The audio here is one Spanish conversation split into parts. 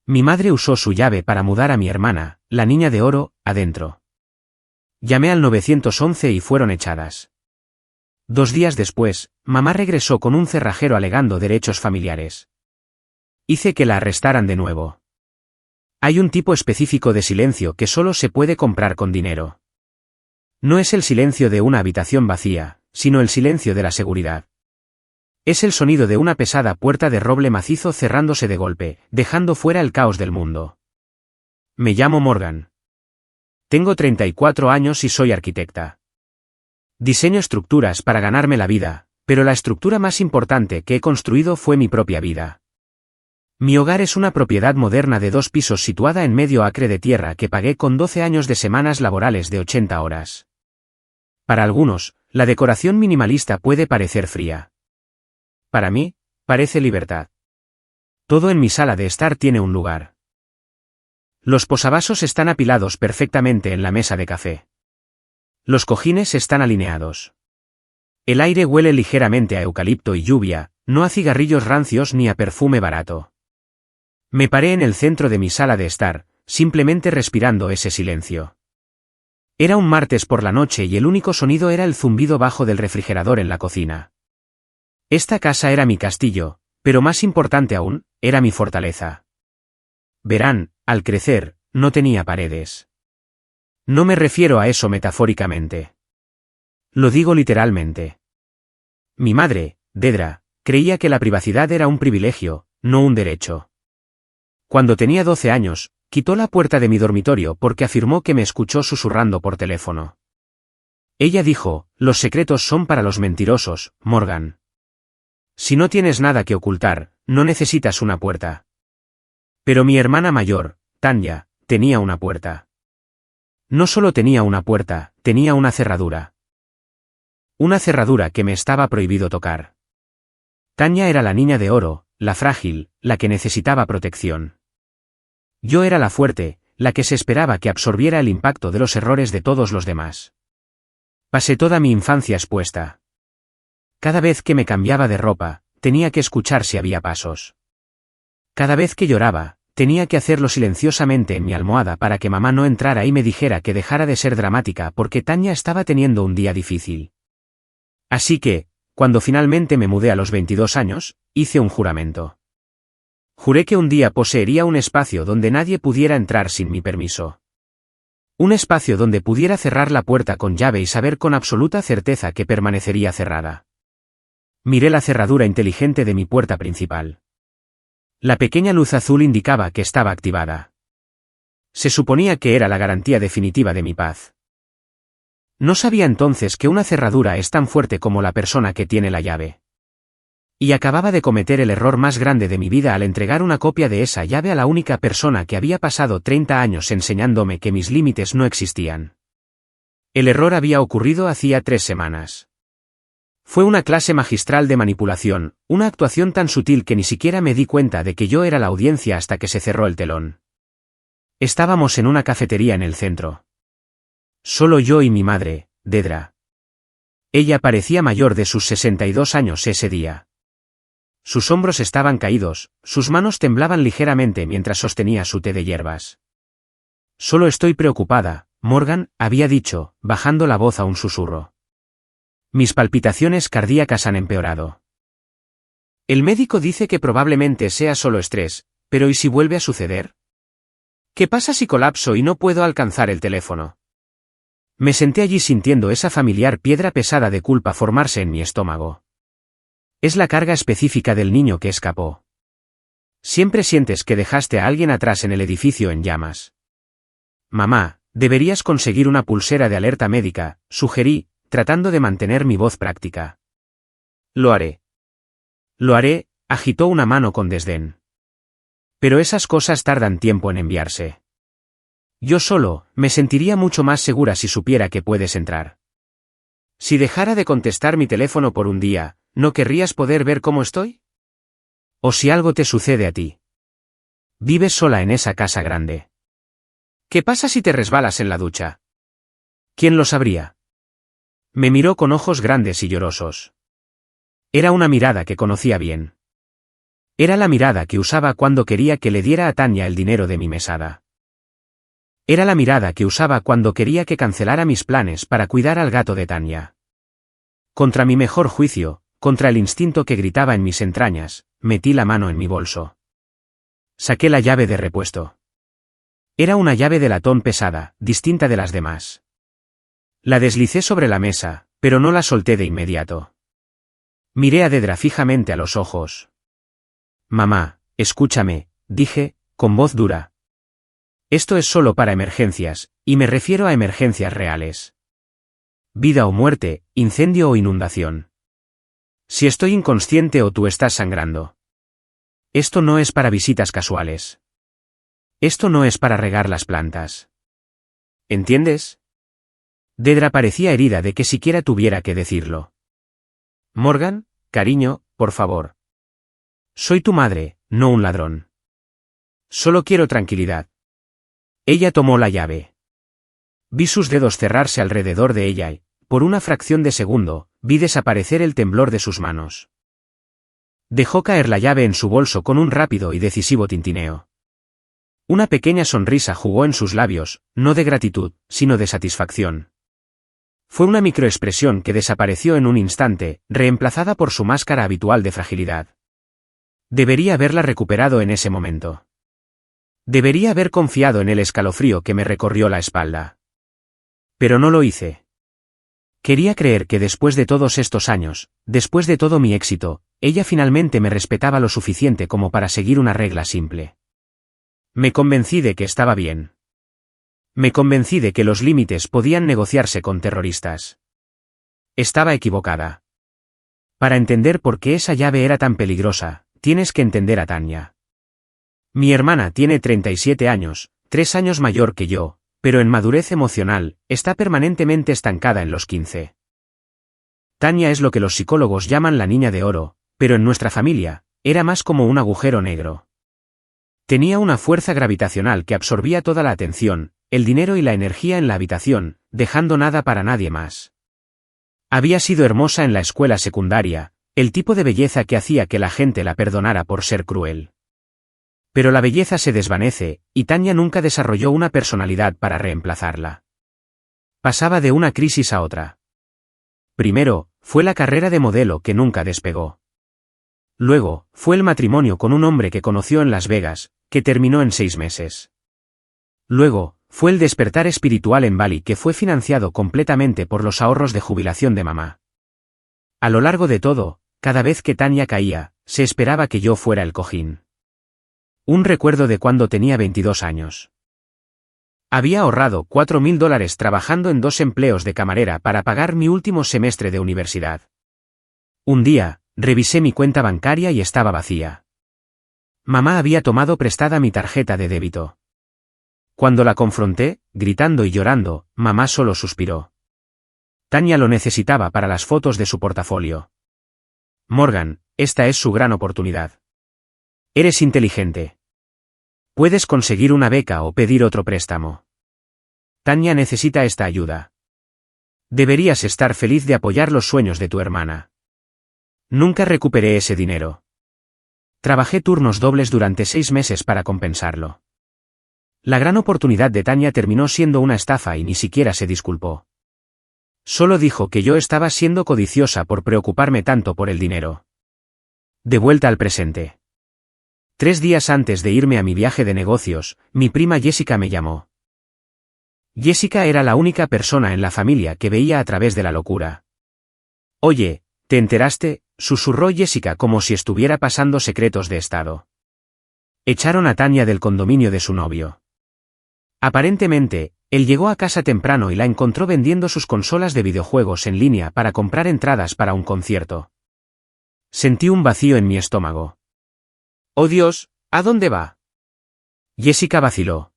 Mi madre usó su llave para mudar a mi hermana, la niña de oro, adentro. Llamé al 911 y fueron echadas. 2 días después, mamá regresó con un cerrajero alegando derechos familiares. Hice que la arrestaran de nuevo. Hay un tipo específico de silencio que solo se puede comprar con dinero. No es el silencio de una habitación vacía, sino el silencio de la seguridad. Es el sonido de una pesada puerta de roble macizo cerrándose de golpe, dejando fuera el caos del mundo. Me llamo Morgan. Tengo 34 años y soy arquitecta. Diseño estructuras para ganarme la vida, pero la estructura más importante que he construido fue mi propia vida. Mi hogar es una propiedad moderna de 2 pisos situada en medio acre de tierra que pagué con 12 años de semanas laborales de 80 horas. Para algunos, la decoración minimalista puede parecer fría. Para mí, parece libertad. Todo en mi sala de estar tiene un lugar. Los posavasos están apilados perfectamente en la mesa de café. Los cojines están alineados. El aire huele ligeramente a eucalipto y lluvia, no a cigarrillos rancios ni a perfume barato. Me paré en el centro de mi sala de estar, simplemente respirando ese silencio. Era un martes por la noche y el único sonido era el zumbido bajo del refrigerador en la cocina. Esta casa era mi castillo, pero más importante aún, era mi fortaleza. Verán, al crecer, no tenía paredes. No me refiero a eso metafóricamente. Lo digo literalmente. Mi madre, Dedra, creía que la privacidad era un privilegio, no un derecho. Cuando tenía 12 años, quitó la puerta de mi dormitorio porque afirmó que me escuchó susurrando por teléfono. Ella dijo, los secretos son para los mentirosos, Morgan. Si no tienes nada que ocultar, no necesitas una puerta. Pero mi hermana mayor, Tanya, tenía una puerta. No solo tenía una puerta, tenía una cerradura. Una cerradura que me estaba prohibido tocar. Tanya era la niña de oro, la frágil, la que necesitaba protección. Yo era la fuerte, la que se esperaba que absorbiera el impacto de los errores de todos los demás. Pasé toda mi infancia expuesta. Cada vez que me cambiaba de ropa, tenía que escuchar si había pasos. Cada vez que lloraba, tenía que hacerlo silenciosamente en mi almohada para que mamá no entrara y me dijera que dejara de ser dramática porque Tanya estaba teniendo un día difícil. Así que, cuando finalmente me mudé a los 22 años, hice un juramento. Juré que un día poseería un espacio donde nadie pudiera entrar sin mi permiso. Un espacio donde pudiera cerrar la puerta con llave y saber con absoluta certeza que permanecería cerrada. Miré la cerradura inteligente de mi puerta principal. La pequeña luz azul indicaba que estaba activada. Se suponía que era la garantía definitiva de mi paz. No sabía entonces que una cerradura es tan fuerte como la persona que tiene la llave. Y acababa de cometer el error más grande de mi vida al entregar una copia de esa llave a la única persona que había pasado 30 años enseñándome que mis límites no existían. El error había ocurrido hacía 3 semanas. Fue una clase magistral de manipulación, una actuación tan sutil que ni siquiera me di cuenta de que yo era la audiencia hasta que se cerró el telón. Estábamos en una cafetería en el centro. Solo yo y mi madre, Dedra. Ella parecía mayor de sus 62 años ese día. Sus hombros estaban caídos, sus manos temblaban ligeramente mientras sostenía su té de hierbas. Solo estoy preocupada, Morgan, había dicho, bajando la voz a un susurro. Mis palpitaciones cardíacas han empeorado. El médico dice que probablemente sea solo estrés, pero ¿y si vuelve a suceder? ¿Qué pasa si colapso y no puedo alcanzar el teléfono? Me senté allí sintiendo esa familiar piedra pesada de culpa formarse en mi estómago. Es la carga específica del niño que escapó. Siempre sientes que dejaste a alguien atrás en el edificio en llamas. Mamá, deberías conseguir una pulsera de alerta médica, sugerí, tratando de mantener mi voz práctica. Lo haré. Lo haré, agitó una mano con desdén. Pero esas cosas tardan tiempo en enviarse. Yo solo, me sentiría mucho más segura si supiera que puedes entrar. Si dejara de contestar mi teléfono por un día, ¿no querrías poder ver cómo estoy? ¿O si algo te sucede a ti? Vives sola en esa casa grande. ¿Qué pasa si te resbalas en la ducha? ¿Quién lo sabría? Me miró con ojos grandes y llorosos. Era una mirada que conocía bien. Era la mirada que usaba cuando quería que le diera a Tanya el dinero de mi mesada. Era la mirada que usaba cuando quería que cancelara mis planes para cuidar al gato de Tanya. Contra mi mejor juicio, contra el instinto que gritaba en mis entrañas, metí la mano en mi bolso. Saqué la llave de repuesto. Era una llave de latón pesada, distinta de las demás. La deslicé sobre la mesa, pero no la solté de inmediato. Miré a Dedra fijamente a los ojos. Mamá, escúchame, dije, con voz dura. Esto es solo para emergencias, y me refiero a emergencias reales. Vida o muerte, incendio o inundación. Si estoy inconsciente o tú estás sangrando. Esto no es para visitas casuales. Esto no es para regar las plantas. ¿Entiendes? Dedra parecía herida de que siquiera tuviera que decirlo. Morgan, cariño, por favor. Soy tu madre, no un ladrón. Solo quiero tranquilidad. Ella tomó la llave. Vi sus dedos cerrarse alrededor de ella y, por una fracción de segundo, vi desaparecer el temblor de sus manos. Dejó caer la llave en su bolso con un rápido y decisivo tintineo. Una pequeña sonrisa jugó en sus labios, no de gratitud, sino de satisfacción. Fue una microexpresión que desapareció en un instante, reemplazada por su máscara habitual de fragilidad. Debería haberla recuperado en ese momento. Debería haber confiado en el escalofrío que me recorrió la espalda. Pero no lo hice. Quería creer que después de todos estos años, después de todo mi éxito, ella finalmente me respetaba lo suficiente como para seguir una regla simple. Me convencí de que estaba bien. Me convencí de que los límites podían negociarse con terroristas. Estaba equivocada. Para entender por qué esa llave era tan peligrosa, tienes que entender a Tanya. Mi hermana tiene 37 años, 3 años mayor que yo, pero en madurez emocional, está permanentemente estancada en los 15. Tanya es lo que los psicólogos llaman la niña de oro, pero en nuestra familia, era más como un agujero negro. Tenía una fuerza gravitacional que absorbía toda la atención, el dinero y la energía en la habitación, dejando nada para nadie más. Había sido hermosa en la escuela secundaria, el tipo de belleza que hacía que la gente la perdonara por ser cruel. Pero la belleza se desvanece, y Tanya nunca desarrolló una personalidad para reemplazarla. Pasaba de una crisis a otra. Primero, fue la carrera de modelo que nunca despegó. Luego, fue el matrimonio con un hombre que conoció en Las Vegas, que terminó en 6 meses. Luego, fue el despertar espiritual en Bali que fue financiado completamente por los ahorros de jubilación de mamá. A lo largo de todo, cada vez que Tanya caía, se esperaba que yo fuera el cojín. Un recuerdo de cuando tenía 22 años. Había ahorrado $4.000 trabajando en 2 empleos de camarera para pagar mi último semestre de universidad. Un día, revisé mi cuenta bancaria y estaba vacía. Mamá había tomado prestada mi tarjeta de débito. Cuando la confronté, gritando y llorando, mamá solo suspiró. Tanya lo necesitaba para las fotos de su portafolio. Morgan, esta es su gran oportunidad. Eres inteligente. Puedes conseguir una beca o pedir otro préstamo. Tanya necesita esta ayuda. Deberías estar feliz de apoyar los sueños de tu hermana. Nunca recuperé ese dinero. Trabajé turnos dobles durante 6 meses para compensarlo. La gran oportunidad de Tanya terminó siendo una estafa y ni siquiera se disculpó. Solo dijo que yo estaba siendo codiciosa por preocuparme tanto por el dinero. De vuelta al presente. 3 días antes de irme a mi viaje de negocios, mi prima Jessica me llamó. Jessica era la única persona en la familia que veía a través de la locura. Oye, ¿te enteraste?, susurró Jessica como si estuviera pasando secretos de estado. Echaron a Tanya del condominio de su novio. Aparentemente, él llegó a casa temprano y la encontró vendiendo sus consolas de videojuegos en línea para comprar entradas para un concierto. Sentí un vacío en mi estómago. ¡Oh Dios! ¿A dónde va? Jessica vaciló.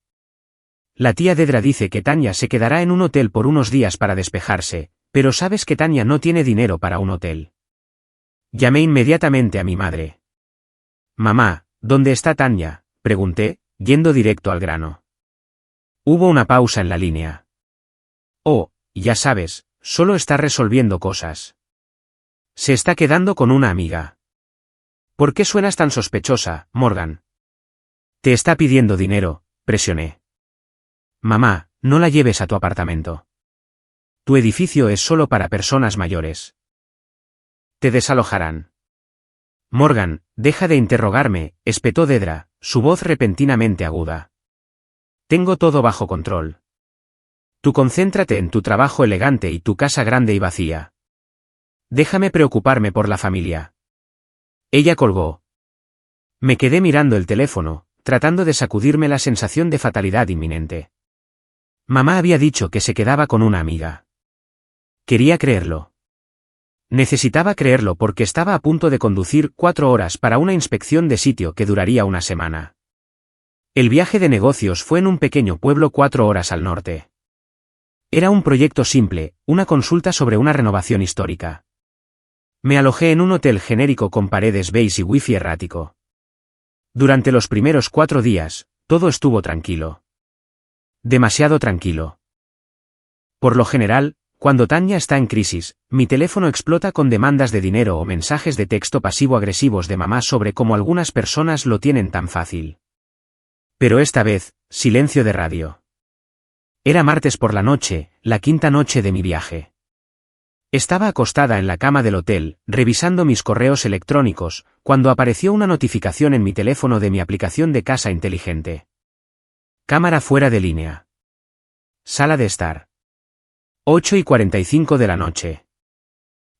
La tía Dedra dice que Tanya se quedará en un hotel por unos días para despejarse, pero sabes que Tanya no tiene dinero para un hotel. Llamé inmediatamente a mi madre. Mamá, ¿dónde está Tanya?, pregunté, yendo directo al grano. Hubo una pausa en la línea. Oh, ya sabes, solo está resolviendo cosas. Se está quedando con una amiga. ¿Por qué suenas tan sospechosa, Morgan? Te está pidiendo dinero, presioné. Mamá, no la lleves a tu apartamento. Tu edificio es solo para personas mayores. Te desalojarán. Morgan, deja de interrogarme, espetó Dedra, su voz repentinamente aguda. Tengo todo bajo control. Tú concéntrate en tu trabajo elegante y tu casa grande y vacía. Déjame preocuparme por la familia. Ella colgó. Me quedé mirando el teléfono, tratando de sacudirme la sensación de fatalidad inminente. Mamá había dicho que se quedaba con una amiga. Quería creerlo. Necesitaba creerlo porque estaba a punto de conducir 4 horas para una inspección de sitio que duraría una semana. El viaje de negocios fue en un pequeño pueblo 4 horas al norte. Era un proyecto simple, una consulta sobre una renovación histórica. Me alojé en un hotel genérico con paredes beige y wifi errático. Durante los primeros 4 días, todo estuvo tranquilo. Demasiado tranquilo. Por lo general, cuando Tanya está en crisis, mi teléfono explota con demandas de dinero o mensajes de texto pasivo-agresivos de mamá sobre cómo algunas personas lo tienen tan fácil. Pero esta vez, silencio de radio. Era martes por la noche, la 5ª noche de mi viaje. Estaba acostada en la cama del hotel, revisando mis correos electrónicos, cuando apareció una notificación en mi teléfono de mi aplicación de casa inteligente. Cámara fuera de línea. Sala de estar. 8:45 de la noche.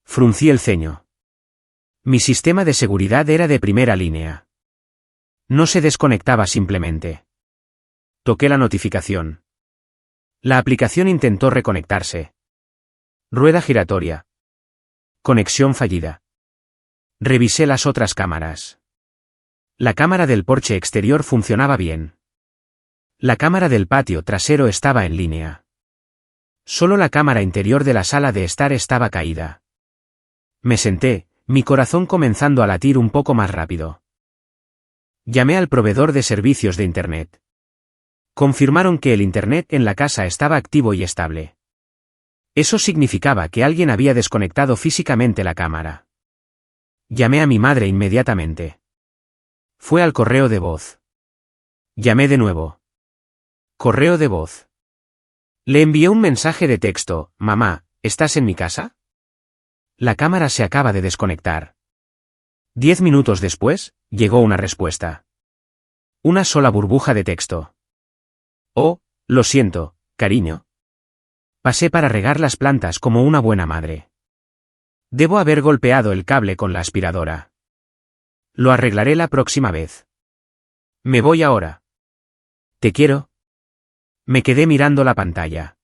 Fruncí el ceño. Mi sistema de seguridad era de primera línea. No se desconectaba simplemente. Toqué la notificación. La aplicación intentó reconectarse. Rueda giratoria. Conexión fallida. Revisé las otras cámaras. La cámara del porche exterior funcionaba bien. La cámara del patio trasero estaba en línea. Solo la cámara interior de la sala de estar estaba caída. Me senté, mi corazón comenzando a latir un poco más rápido. Llamé al proveedor de servicios de Internet. Confirmaron que el Internet en la casa estaba activo y estable. Eso significaba que alguien había desconectado físicamente la cámara. Llamé a mi madre inmediatamente. Fue al correo de voz. Llamé de nuevo. Correo de voz. Le envié un mensaje de texto: mamá, ¿estás en mi casa? La cámara se acaba de desconectar. 10 minutos después, llegó una respuesta. Una sola burbuja de texto. Oh, lo siento, cariño. Pasé para regar las plantas como una buena madre. Debo haber golpeado el cable con la aspiradora. Lo arreglaré la próxima vez. Me voy ahora. Te quiero. Me quedé mirando la pantalla.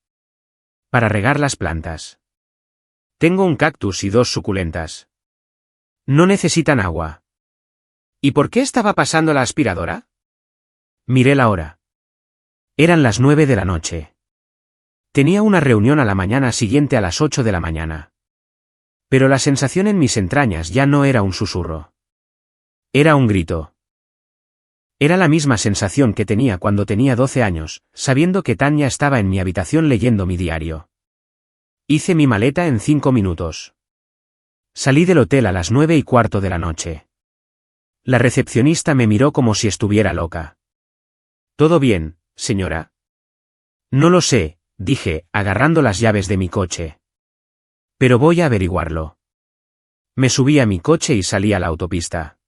Para regar las plantas. Tengo un cactus y 2 suculentas. No necesitan agua. ¿Y por qué estaba pasando la aspiradora? Miré la hora. Eran las 9 de la noche. Tenía una reunión a la mañana siguiente a las 8 de la mañana. Pero la sensación en mis entrañas ya no era un susurro. Era un grito. Era la misma sensación que tenía cuando tenía 12 años, sabiendo que Tanya estaba en mi habitación leyendo mi diario. Hice mi maleta en 5 minutos. Salí del hotel a las 9:15 de la noche. La recepcionista me miró como si estuviera loca. ¿Todo bien, señora? No lo sé, dije, agarrando las llaves de mi coche. Pero voy a averiguarlo. Me subí a mi coche y salí a la autopista.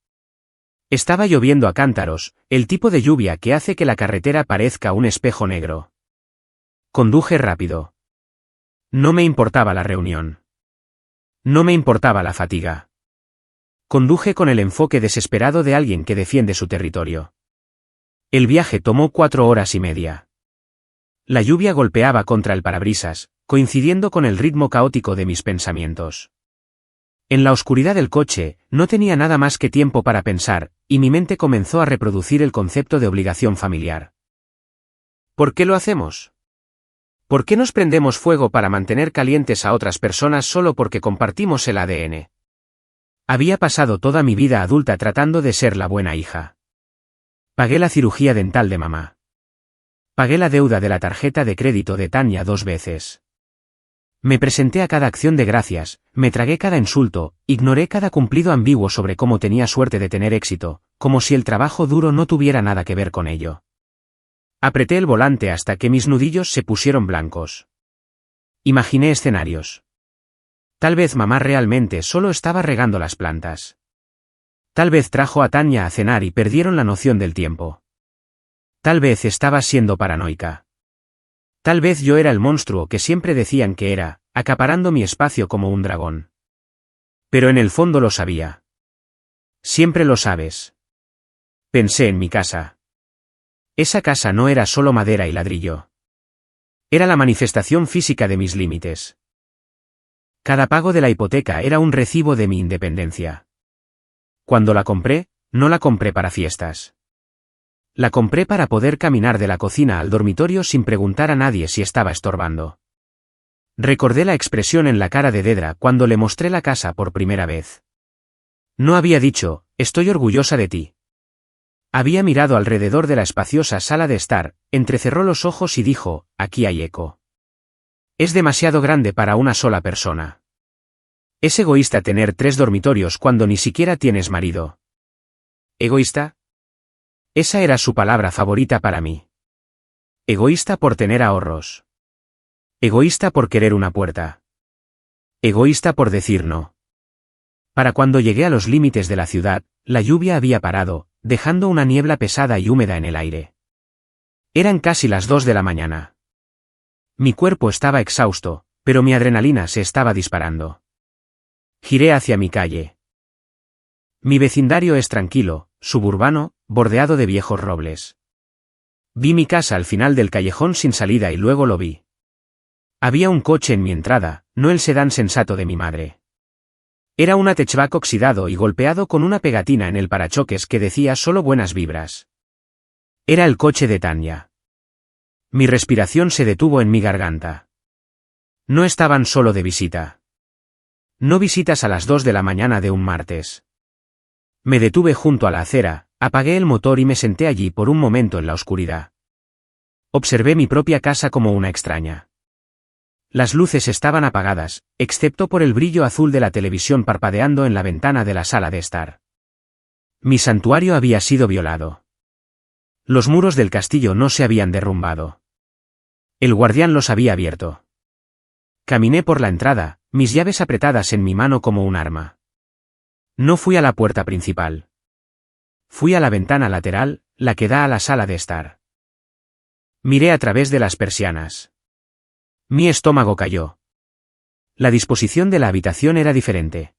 Estaba lloviendo a cántaros, el tipo de lluvia que hace que la carretera parezca un espejo negro. Conduje rápido. No me importaba la reunión. No me importaba la fatiga. Conduje con el enfoque desesperado de alguien que defiende su territorio. El viaje tomó 4 horas y media. La lluvia golpeaba contra el parabrisas, coincidiendo con el ritmo caótico de mis pensamientos. En la oscuridad del coche, no tenía nada más que tiempo para pensar, y mi mente comenzó a reproducir el concepto de obligación familiar. ¿Por qué lo hacemos? ¿Por qué nos prendemos fuego para mantener calientes a otras personas solo porque compartimos el ADN? Había pasado toda mi vida adulta tratando de ser la buena hija. Pagué la cirugía dental de mamá. Pagué la deuda de la tarjeta de crédito de Tanya 2 veces. Me presenté a cada acción de gracias, me tragué cada insulto, ignoré cada cumplido ambiguo sobre cómo tenía suerte de tener éxito, como si el trabajo duro no tuviera nada que ver con ello. Apreté el volante hasta que mis nudillos se pusieron blancos. Imaginé escenarios. Tal vez mamá realmente solo estaba regando las plantas. Tal vez trajo a Tanya a cenar y perdieron la noción del tiempo. Tal vez estaba siendo paranoica. Tal vez yo era el monstruo que siempre decían que era, acaparando mi espacio como un dragón. Pero en el fondo lo sabía. Siempre lo sabes. Pensé en mi casa. Esa casa no era solo madera y ladrillo. Era la manifestación física de mis límites. Cada pago de la hipoteca era un recibo de mi independencia. Cuando la compré, no la compré para fiestas. La compré para poder caminar de la cocina al dormitorio sin preguntar a nadie si estaba estorbando. Recordé la expresión en la cara de Dedra cuando le mostré la casa por primera vez. No había dicho, estoy orgullosa de ti. Había mirado alrededor de la espaciosa sala de estar, entrecerró los ojos y dijo, aquí hay eco. Es demasiado grande para una sola persona. Es egoísta tener 3 dormitorios cuando ni siquiera tienes marido. ¿Egoísta? Esa era su palabra favorita para mí. Egoísta por tener ahorros. Egoísta por querer una puerta. Egoísta por decir no. Para cuando llegué a los límites de la ciudad, la lluvia había parado, dejando una niebla pesada y húmeda en el aire. Eran casi las 2 de la mañana. Mi cuerpo estaba exhausto, pero mi adrenalina se estaba disparando. Giré hacia mi calle. Mi vecindario es tranquilo, suburbano, bordeado de viejos robles. Vi mi casa al final del callejón sin salida y luego lo vi. Había un coche en mi entrada, no el sedán sensato de mi madre. Era un hatchback oxidado y golpeado con una pegatina en el parachoques que decía solo buenas vibras. Era el coche de Tanya. Mi respiración se detuvo en mi garganta. No estaban solo de visita. No visitas a las 2 de la mañana de un martes. Me detuve junto a la acera, apagué el motor y me senté allí por un momento en la oscuridad. Observé mi propia casa como una extraña. Las luces estaban apagadas, excepto por el brillo azul de la televisión parpadeando en la ventana de la sala de estar. Mi santuario había sido violado. Los muros del castillo no se habían derrumbado. El guardián los había abierto. Caminé por la entrada, mis llaves apretadas en mi mano como un arma. No fui a la puerta principal. Fui a la ventana lateral, la que da a la sala de estar. Miré a través de las persianas. Mi estómago cayó. La disposición de la habitación era diferente.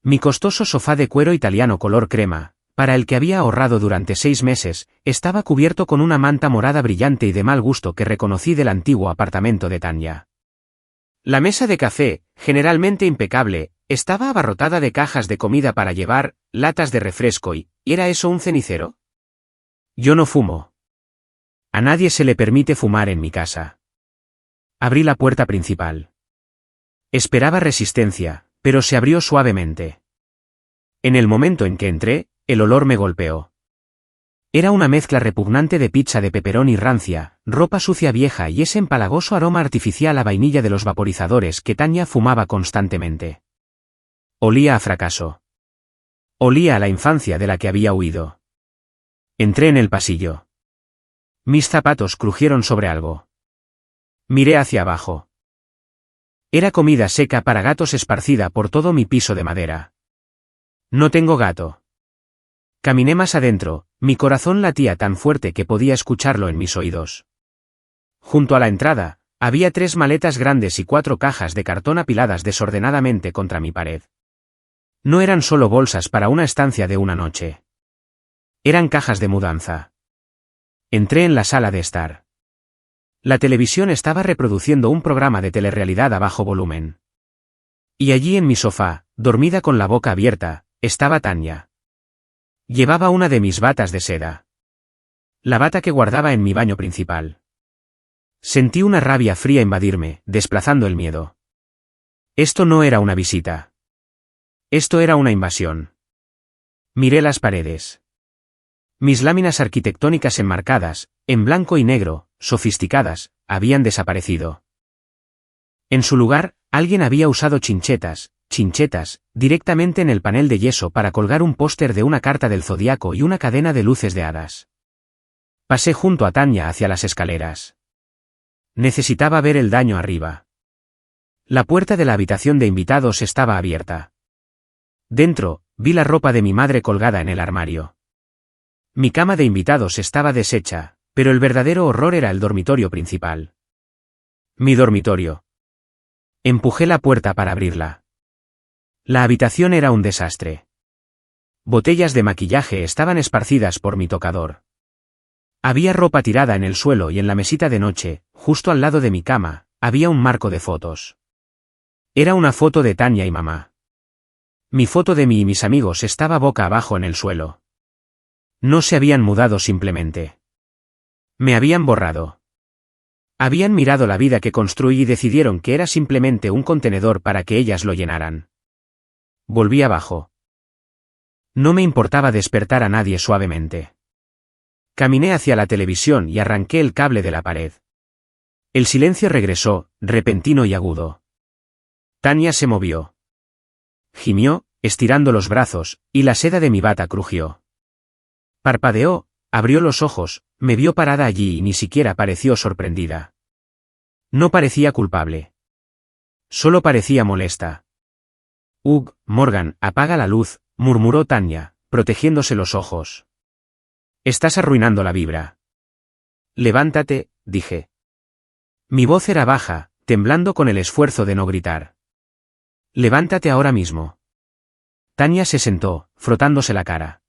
Mi costoso sofá de cuero italiano color crema, para el que había ahorrado durante 6 meses, estaba cubierto con una manta morada brillante y de mal gusto que reconocí del antiguo apartamento de Tanya. La mesa de café, generalmente impecable, estaba abarrotada de cajas de comida para llevar, latas de refresco ¿y era eso un cenicero? Yo no fumo. A nadie se le permite fumar en mi casa. Abrí la puerta principal. Esperaba resistencia, pero se abrió suavemente. En el momento en que entré, el olor me golpeó. Era una mezcla repugnante de pizza de pepperoni rancia, ropa sucia vieja y ese empalagoso aroma artificial a vainilla de los vaporizadores que Tanya fumaba constantemente. Olía a fracaso. Olía a la infancia de la que había huido. Entré en el pasillo. Mis zapatos crujieron sobre algo. Miré hacia abajo. Era comida seca para gatos esparcida por todo mi piso de madera. No tengo gato. Caminé más adentro, mi corazón latía tan fuerte que podía escucharlo en mis oídos. Junto a la entrada, había 3 maletas grandes y 4 cajas de cartón apiladas desordenadamente contra mi pared. No eran solo bolsas para una estancia de una noche. Eran cajas de mudanza. Entré en la sala de estar. La televisión estaba reproduciendo un programa de telerrealidad a bajo volumen. Y allí en mi sofá, dormida con la boca abierta, estaba Tanya. Llevaba una de mis batas de seda. La bata que guardaba en mi baño principal. Sentí una rabia fría invadirme, desplazando el miedo. Esto no era una visita. Esto era una invasión. Miré las paredes. Mis láminas arquitectónicas enmarcadas, en blanco y negro, sofisticadas, habían desaparecido. En su lugar, alguien había usado chinchetas, directamente en el panel de yeso para colgar un póster de una carta del zodiaco y una cadena de luces de hadas. Pasé junto a Tanya hacia las escaleras. Necesitaba ver el daño arriba. La puerta de la habitación de invitados estaba abierta. Dentro, vi la ropa de mi madre colgada en el armario. Mi cama de invitados estaba deshecha, pero el verdadero horror era el dormitorio principal. Mi dormitorio. Empujé la puerta para abrirla. La habitación era un desastre. Botellas de maquillaje estaban esparcidas por mi tocador. Había ropa tirada en el suelo y en la mesita de noche, justo al lado de mi cama, había un marco de fotos. Era una foto de Tanya y mamá. Mi foto de mí y mis amigos estaba boca abajo en el suelo. No se habían mudado simplemente. Me habían borrado. Habían mirado la vida que construí y decidieron que era simplemente un contenedor para que ellas lo llenaran. Volví abajo. No me importaba despertar a nadie suavemente. Caminé hacia la televisión y arranqué el cable de la pared. El silencio regresó, repentino y agudo. Tanya se movió. Gimió, estirando los brazos, y la seda de mi bata crujió. Parpadeó, abrió los ojos, me vio parada allí y ni siquiera pareció sorprendida. No parecía culpable. Solo parecía molesta. Morgan, apaga la luz, murmuró Tanya, protegiéndose los ojos. Estás arruinando la vibra. Levántate, dije. Mi voz era baja, temblando con el esfuerzo de no gritar. Levántate ahora mismo. Tanya se sentó, frotándose la cara.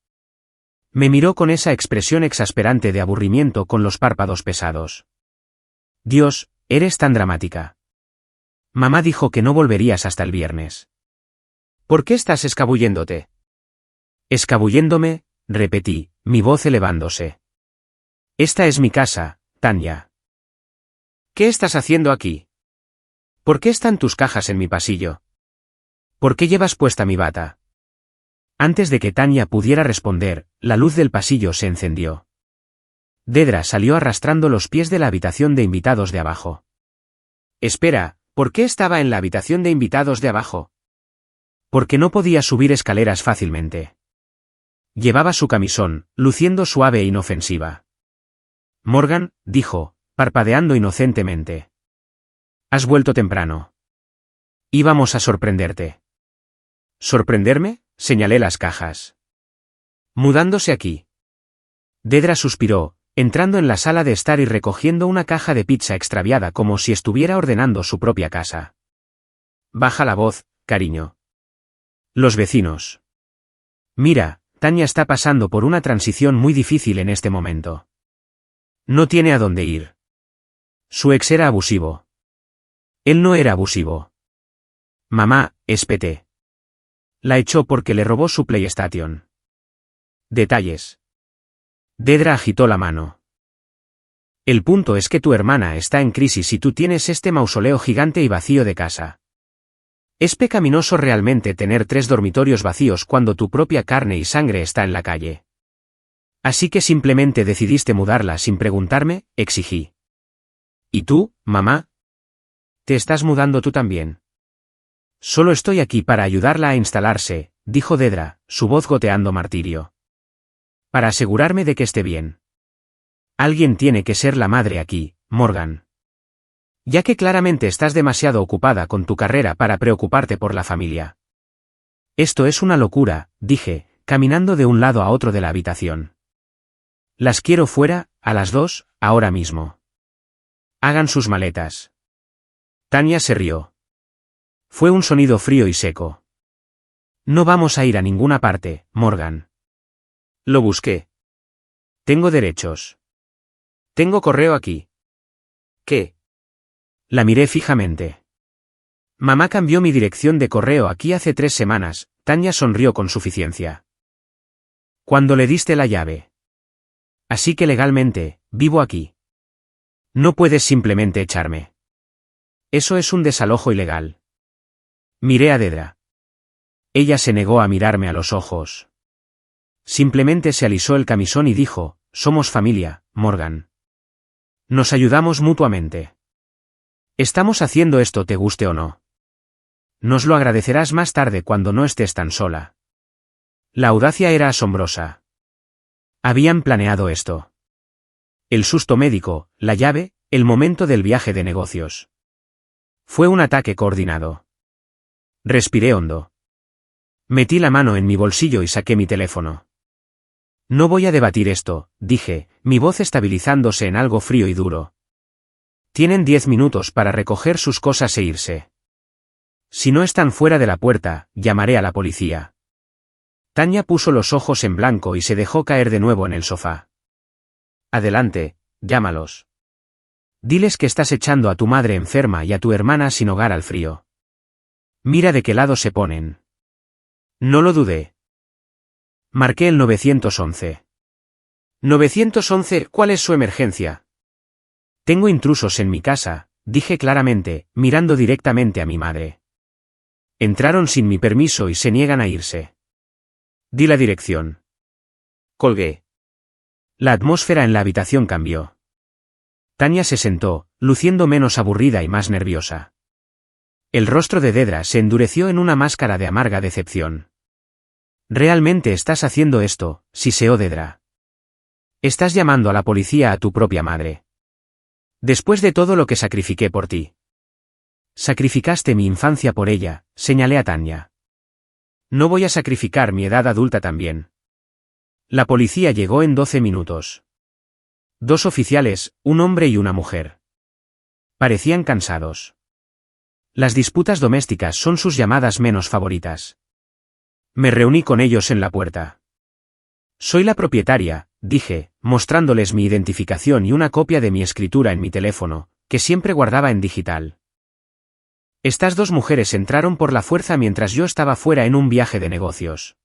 Me miró con esa expresión exasperante de aburrimiento con los párpados pesados. Dios, eres tan dramática. Mamá dijo que no volverías hasta el viernes. ¿Por qué estás escabulléndote? Escabulléndome, repetí, mi voz elevándose. Esta es mi casa, Tanya. ¿Qué estás haciendo aquí? ¿Por qué están tus cajas en mi pasillo? ¿Por qué llevas puesta mi bata? Antes de que Tanya pudiera responder, la luz del pasillo se encendió. Dedra salió arrastrando los pies de la habitación de invitados de abajo. Espera, ¿por qué estaba en la habitación de invitados de abajo? Porque no podía subir escaleras fácilmente. Llevaba su camisón, luciendo suave e inofensiva. Morgan, dijo, parpadeando inocentemente. Has vuelto temprano. Íbamos a sorprenderte. ¿Sorprenderme? Señalé las cajas. Mudándose aquí. Dedra suspiró, entrando en la sala de estar y recogiendo una caja de pizza extraviada como si estuviera ordenando su propia casa. Baja la voz, cariño. Los vecinos. Mira, Tanya está pasando por una transición muy difícil en este momento. No tiene a dónde ir. Su ex era abusivo. Él no era abusivo. Mamá, espeté. La echó porque le robó su PlayStation. Detalles. Dedra agitó la mano. El punto es que tu hermana está en crisis y tú tienes este mausoleo gigante y vacío de casa. Es pecaminoso realmente tener 3 dormitorios vacíos cuando tu propia carne y sangre está en la calle. Así que simplemente decidiste mudarla sin preguntarme, exigí. ¿Y tú, mamá? ¿Te estás mudando tú también? Solo estoy aquí para ayudarla a instalarse, dijo Dedra, su voz goteando martirio. Para asegurarme de que esté bien. Alguien tiene que ser la madre aquí, Morgan. Ya que claramente estás demasiado ocupada con tu carrera para preocuparte por la familia. Esto es una locura, dije, caminando de un lado a otro de la habitación. Las quiero fuera, a las 2, ahora mismo. Hagan sus maletas. Tanya se rió. Fue un sonido frío y seco. No vamos a ir a ninguna parte, Morgan. Lo busqué. Tengo derechos. Tengo correo aquí. ¿Qué? La miré fijamente. Mamá cambió mi dirección de correo aquí hace 3 semanas, Tanya sonrió con suficiencia. Cuando le diste la llave. Así que legalmente, vivo aquí. No puedes simplemente echarme. Eso es un desalojo ilegal. Miré a Dedra. Ella se negó a mirarme a los ojos. Simplemente se alisó el camisón y dijo, somos familia, Morgan. Nos ayudamos mutuamente. Estamos haciendo esto te guste o no. Nos lo agradecerás más tarde cuando no estés tan sola. La audacia era asombrosa. Habían planeado esto. El susto médico, la llave, el momento del viaje de negocios. Fue un ataque coordinado. Respiré hondo. Metí la mano en mi bolsillo y saqué mi teléfono. No voy a debatir esto, dije, mi voz estabilizándose en algo frío y duro. Tienen 10 minutos para recoger sus cosas e irse. Si no están fuera de la puerta, llamaré a la policía. Tanya puso los ojos en blanco y se dejó caer de nuevo en el sofá. Adelante, llámalos. Diles que estás echando a tu madre enferma y a tu hermana sin hogar al frío. Mira de qué lado se ponen. No lo dudé. Marqué el 911. 911, ¿cuál es su emergencia? Tengo intrusos en mi casa, dije claramente, mirando directamente a mi madre. Entraron sin mi permiso y se niegan a irse. Di la dirección. Colgué. La atmósfera en la habitación cambió. Tanya se sentó, luciendo menos aburrida y más nerviosa. El rostro de Dedra se endureció en una máscara de amarga decepción. ¿Realmente estás haciendo esto?, siseó Dedra. Estás llamando a la policía a tu propia madre. Después de todo lo que sacrifiqué por ti. Sacrificaste mi infancia por ella, señalé a Tanya. No voy a sacrificar mi edad adulta también. La policía llegó en 12 minutos. 2 oficiales, un hombre y una mujer. Parecían cansados. Las disputas domésticas son sus llamadas menos favoritas. Me reuní con ellos en la puerta. Soy la propietaria, dije, mostrándoles mi identificación y una copia de mi escritura en mi teléfono, que siempre guardaba en digital. Estas 2 mujeres entraron por la fuerza mientras yo estaba fuera en un viaje de negocios.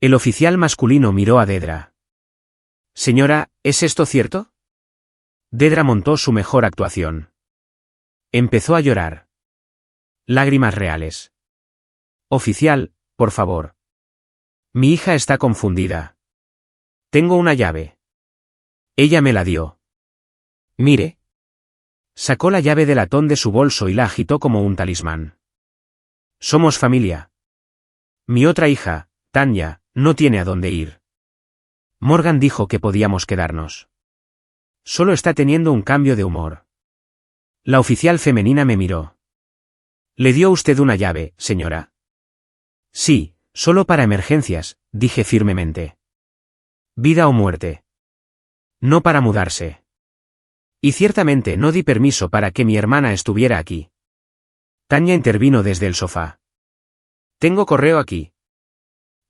El oficial masculino miró a Dedra. Señora, ¿es esto cierto? Dedra montó su mejor actuación. Empezó a llorar. Lágrimas reales. Oficial, por favor. Mi hija está confundida. Tengo una llave. Ella me la dio. Mire. Sacó la llave de latón de su bolso y la agitó como un talismán. Somos familia. Mi otra hija, Tanya, no tiene a dónde ir. Morgan dijo que podíamos quedarnos. Solo está teniendo un cambio de humor. La oficial femenina me miró. ¿Le dio usted una llave, señora? Sí, solo para emergencias, dije firmemente. Vida o muerte. No para mudarse. Y ciertamente no di permiso para que mi hermana estuviera aquí. Tanya intervino desde el sofá. Tengo correo aquí.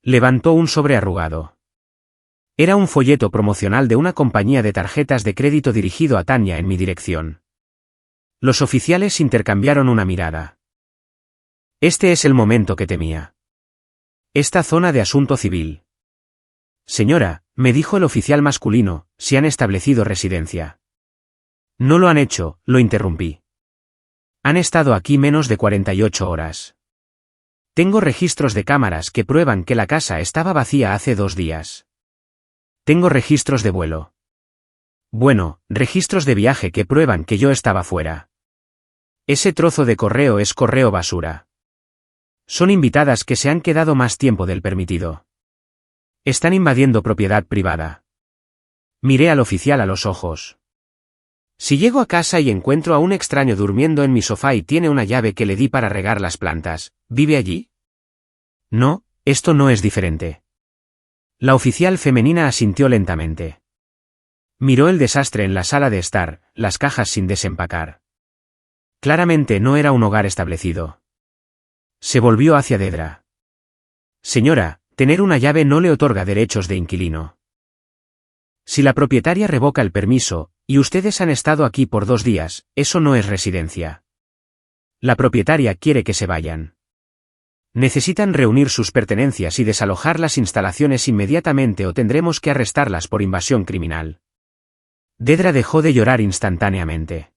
Levantó un sobre arrugado. Era un folleto promocional de una compañía de tarjetas de crédito dirigido a Tanya en mi dirección. Los oficiales intercambiaron una mirada. Este es el momento que temía. Esta zona de asunto civil. Señora, me dijo el oficial masculino, si han establecido residencia. No lo han hecho, lo interrumpí. Han estado aquí menos de 48 horas. Tengo registros de cámaras que prueban que la casa estaba vacía hace 2 días. Tengo registros de vuelo. Bueno, registros de viaje que prueban que yo estaba fuera. Ese trozo de correo es correo basura. Son invitadas que se han quedado más tiempo del permitido. Están invadiendo propiedad privada. Miré al oficial a los ojos. Si llego a casa y encuentro a un extraño durmiendo en mi sofá y tiene una llave que le di para regar las plantas, ¿vive allí? No, esto no es diferente. La oficial femenina asintió lentamente. Miró el desastre en la sala de estar, las cajas sin desempacar. Claramente no era un hogar establecido. Se volvió hacia Dedra. Señora, tener una llave no le otorga derechos de inquilino. Si la propietaria revoca el permiso, y ustedes han estado aquí por 2 días, eso no es residencia. La propietaria quiere que se vayan. Necesitan reunir sus pertenencias y desalojar las instalaciones inmediatamente o tendremos que arrestarlas por invasión criminal. Dedra dejó de llorar instantáneamente.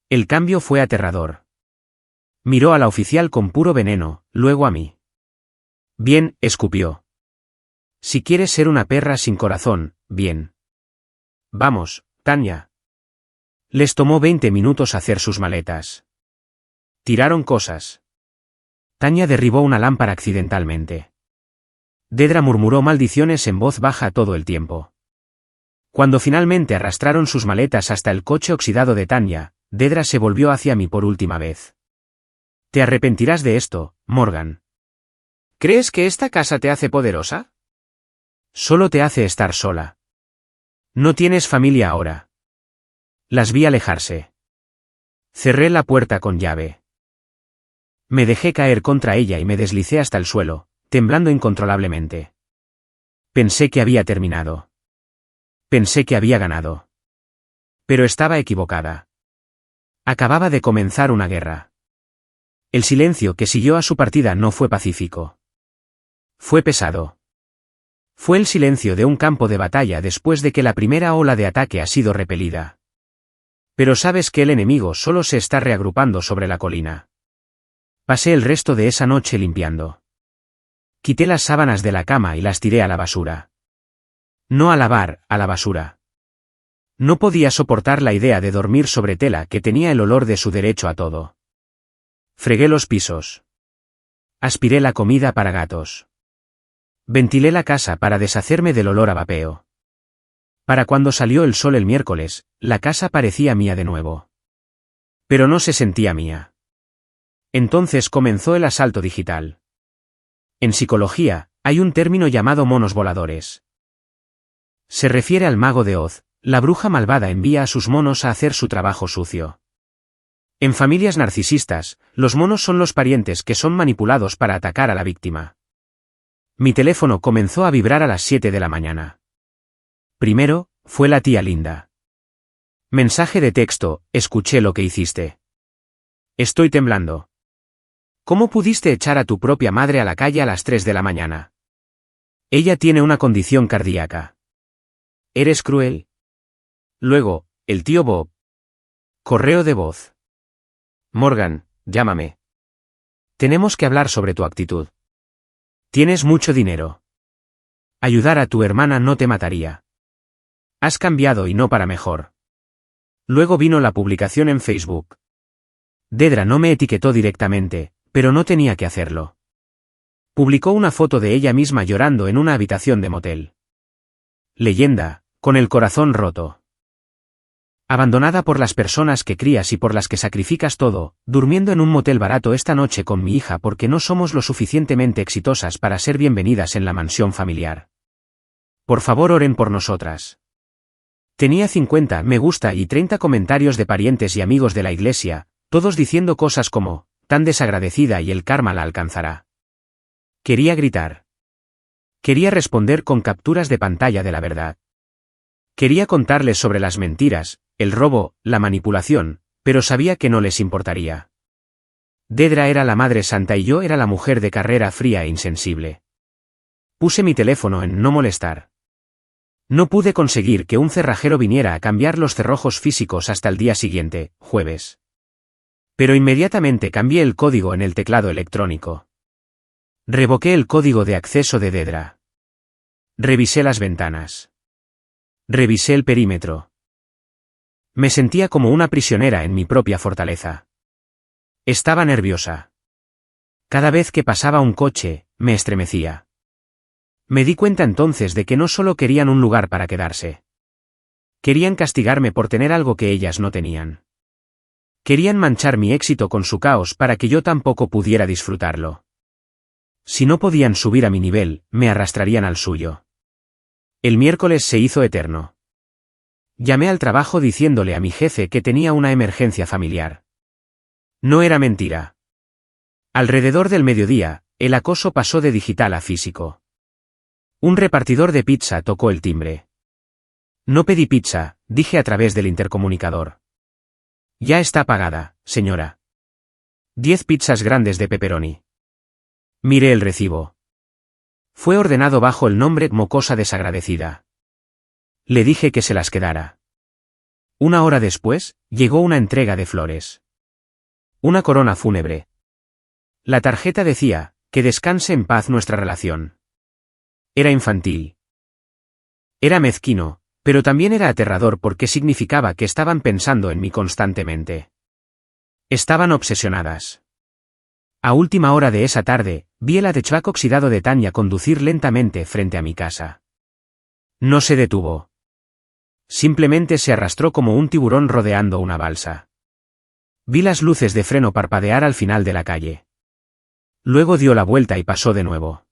El cambio fue aterrador. Miró a la oficial con puro veneno, luego a mí. Bien, escupió. Si quieres ser una perra sin corazón, bien. Vamos, Tanya. Les tomó 20 minutos hacer sus maletas. Tiraron cosas. Tanya derribó una lámpara accidentalmente. Dedra murmuró maldiciones en voz baja todo el tiempo. Cuando finalmente arrastraron sus maletas hasta el coche oxidado de Tanya, Dedra se volvió hacia mí por última vez. Te arrepentirás de esto, Morgan. ¿Crees que esta casa te hace poderosa? Solo te hace estar sola. No tienes familia ahora. Las vi alejarse. Cerré la puerta con llave. Me dejé caer contra ella y me deslicé hasta el suelo, temblando incontrolablemente. Pensé que había terminado. Pensé que había ganado. Pero estaba equivocada. Acababa de comenzar una guerra. El silencio que siguió a su partida no fue pacífico. Fue pesado. Fue el silencio de un campo de batalla después de que la primera ola de ataque ha sido repelida. Pero sabes que el enemigo solo se está reagrupando sobre la colina. Pasé el resto de esa noche limpiando. Quité las sábanas de la cama y las tiré a la basura. No a lavar, a la basura. No podía soportar la idea de dormir sobre tela que tenía el olor de su derecho a todo. Fregué los pisos. Aspiré la comida para gatos. Ventilé la casa para deshacerme del olor a vapeo. Para cuando salió el sol el miércoles, la casa parecía mía de nuevo. Pero no se sentía mía. Entonces comenzó el asalto digital. En psicología, hay un término llamado monos voladores. Se refiere al mago de Oz, la bruja malvada envía a sus monos a hacer su trabajo sucio. En familias narcisistas, los monos son los parientes que son manipulados para atacar a la víctima. Mi teléfono comenzó a vibrar a las 7 de la mañana. Primero, fue la tía Linda. Mensaje de texto, escuché lo que hiciste. Estoy temblando. ¿Cómo pudiste echar a tu propia madre a la calle a las 3 de la mañana? Ella tiene una condición cardíaca. ¿Eres cruel? Luego, el tío Bob. Correo de voz. Morgan, llámame. Tenemos que hablar sobre tu actitud. Tienes mucho dinero. Ayudar a tu hermana no te mataría. Has cambiado y no para mejor. Luego vino la publicación en Facebook. Dedra no me etiquetó directamente, pero no tenía que hacerlo. Publicó una foto de ella misma llorando en una habitación de motel. Leyenda, con el corazón roto. Abandonada por las personas que crías y por las que sacrificas todo, durmiendo en un motel barato esta noche con mi hija porque no somos lo suficientemente exitosas para ser bienvenidas en la mansión familiar. Por favor oren por nosotras. Tenía 50 me gusta y 30 comentarios de parientes y amigos de la iglesia, todos diciendo cosas como, tan desagradecida y el karma la alcanzará. Quería gritar. Quería responder con capturas de pantalla de la verdad. Quería contarles sobre las mentiras, el robo, la manipulación, pero sabía que no les importaría. Dedra era la madre santa y yo era la mujer de carrera fría e insensible. Puse mi teléfono en no molestar. No pude conseguir que un cerrajero viniera a cambiar los cerrojos físicos hasta el día siguiente, jueves. Pero inmediatamente cambié el código en el teclado electrónico. Revoqué el código de acceso de Dedra. Revisé las ventanas. Revisé el perímetro. Me sentía como una prisionera en mi propia fortaleza. Estaba nerviosa. Cada vez que pasaba un coche, me estremecía. Me di cuenta entonces de que no solo querían un lugar para quedarse. Querían castigarme por tener algo que ellas no tenían. Querían manchar mi éxito con su caos para que yo tampoco pudiera disfrutarlo. Si no podían subir a mi nivel, me arrastrarían al suyo. El miércoles se hizo eterno. Llamé al trabajo diciéndole a mi jefe que tenía una emergencia familiar. No era mentira. Alrededor del mediodía, el acoso pasó de digital a físico. Un repartidor de pizza tocó el timbre. No pedí pizza, dije a través del intercomunicador. Ya está pagada, señora. 10 pizzas grandes de pepperoni. Miré el recibo. Fue ordenado bajo el nombre mocosa desagradecida. Le dije que se las quedara. Una hora después, llegó una entrega de flores. Una corona fúnebre. La tarjeta decía, que descanse en paz nuestra relación. Era infantil. Era mezquino, Pero también era aterrador porque significaba que estaban pensando en mí constantemente. Estaban obsesionadas. A última hora de esa tarde, vi el hatchback oxidado de Tanya conducir lentamente frente a mi casa. No se detuvo. Simplemente se arrastró como un tiburón rodeando una balsa. Vi las luces de freno parpadear al final de la calle. Luego dio la vuelta y pasó de nuevo.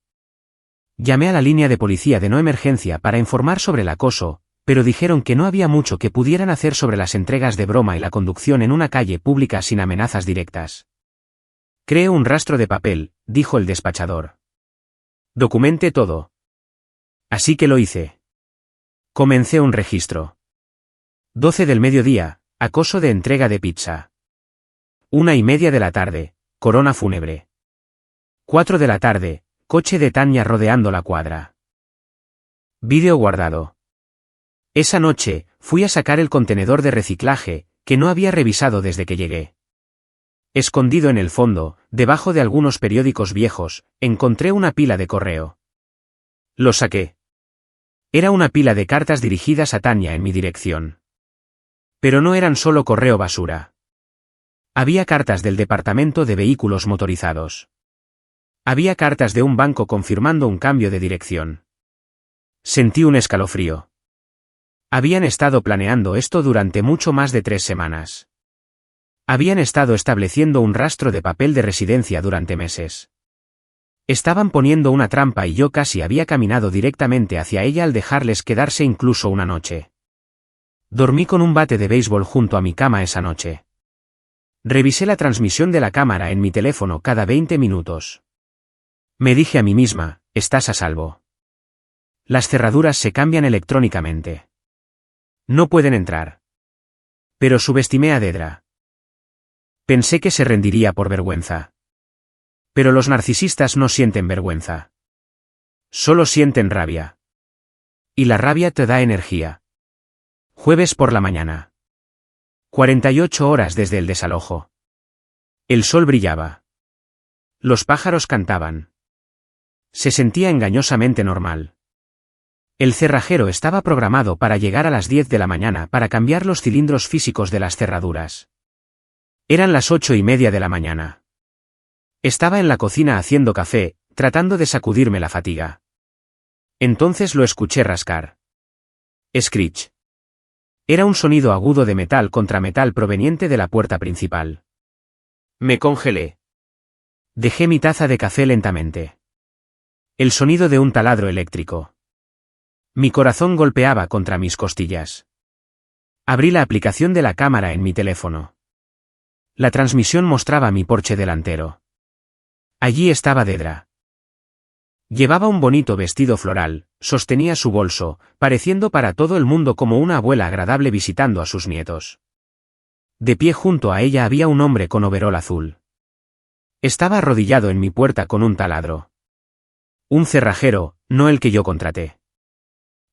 Llamé a la línea de policía de no emergencia para informar sobre el acoso, pero dijeron que no había mucho que pudieran hacer sobre las entregas de broma y la conducción en una calle pública sin amenazas directas. Creé un rastro de papel, dijo el despachador. Documente todo. Así que lo hice. Comencé un registro. 12 del mediodía, acoso de entrega de pizza. 1:30 de la tarde, corona fúnebre. 4 de la tarde, coche de Tanya rodeando la cuadra. Vídeo guardado. Esa noche, fui a sacar el contenedor de reciclaje, que no había revisado desde que llegué. Escondido en el fondo, debajo de algunos periódicos viejos, encontré una pila de correo. Lo saqué. Era una pila de cartas dirigidas a Tanya en mi dirección. Pero no eran solo correo basura. Había cartas del departamento de vehículos motorizados. Había cartas de un banco confirmando un cambio de dirección. Sentí un escalofrío. Habían estado planeando esto durante mucho más de 3 semanas. Habían estado estableciendo un rastro de papel de residencia durante meses. Estaban poniendo una trampa y yo casi había caminado directamente hacia ella al dejarles quedarse incluso una noche. Dormí con un bate de béisbol junto a mi cama esa noche. Revisé la transmisión de la cámara en mi teléfono cada 20 minutos. Me dije a mí misma, estás a salvo. Las cerraduras se cambian electrónicamente. No pueden entrar. Pero subestimé a Dedra. Pensé que se rendiría por vergüenza. Pero los narcisistas no sienten vergüenza. Solo sienten rabia. Y la rabia te da energía. Jueves por la mañana. 48 horas desde el desalojo. El sol brillaba. Los pájaros cantaban. Se sentía engañosamente normal. El cerrajero estaba programado para llegar a las 10 de la mañana para cambiar los cilindros físicos de las cerraduras. Eran las 8:30 de la mañana. Estaba en la cocina haciendo café, tratando de sacudirme la fatiga. Entonces lo escuché rascar. Screech. Era un sonido agudo de metal contra metal proveniente de la puerta principal. Me congelé. Dejé mi taza de café lentamente. El sonido de un taladro eléctrico. Mi corazón golpeaba contra mis costillas. Abrí la aplicación de la cámara en mi teléfono. La transmisión mostraba mi porche delantero. Allí estaba Dedra. Llevaba un bonito vestido floral, sostenía su bolso, pareciendo para todo el mundo como una abuela agradable visitando a sus nietos. De pie junto a ella había un hombre con overol azul. Estaba arrodillado en mi puerta con un taladro. Un cerrajero, no el que yo contraté.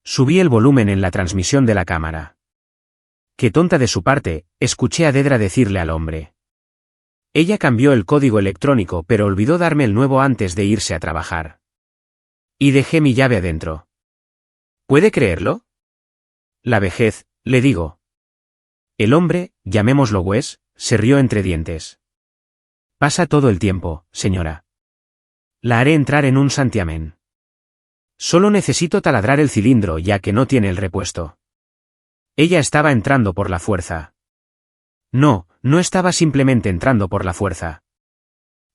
Subí el volumen en la transmisión de la cámara. Qué tonta de su parte, escuché a Dedra decirle al hombre. Ella cambió el código electrónico pero olvidó darme el nuevo antes de irse a trabajar. Y dejé mi llave adentro. ¿Puede creerlo? La vejez, le digo. El hombre, llamémoslo Wes, se rió entre dientes. Pasa todo el tiempo, señora. La haré entrar en un santiamén. Solo necesito taladrar el cilindro ya que no tiene el repuesto. Ella estaba entrando por la fuerza. No, no estaba simplemente entrando por la fuerza.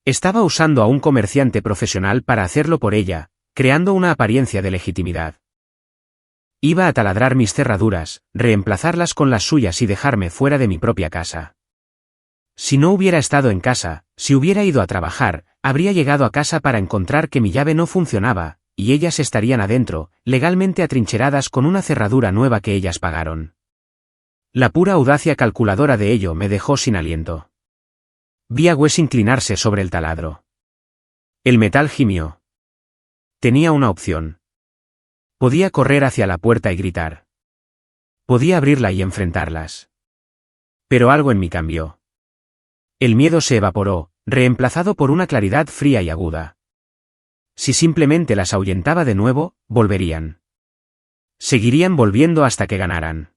Estaba usando a un comerciante profesional para hacerlo por ella, creando una apariencia de legitimidad. Iba a taladrar mis cerraduras, reemplazarlas con las suyas y dejarme fuera de mi propia casa. Si no hubiera estado en casa, si hubiera ido a trabajar, habría llegado a casa para encontrar que mi llave no funcionaba, y ellas estarían adentro, legalmente atrincheradas con una cerradura nueva que ellas pagaron. La pura audacia calculadora de ello me dejó sin aliento. Vi a Wes inclinarse sobre el taladro. El metal gimió. Tenía una opción. Podía correr hacia la puerta y gritar. Podía abrirla y enfrentarlas. Pero algo en mí cambió. El miedo se evaporó, reemplazado por una claridad fría y aguda. Si simplemente las ahuyentaba de nuevo, volverían. Seguirían volviendo hasta que ganaran.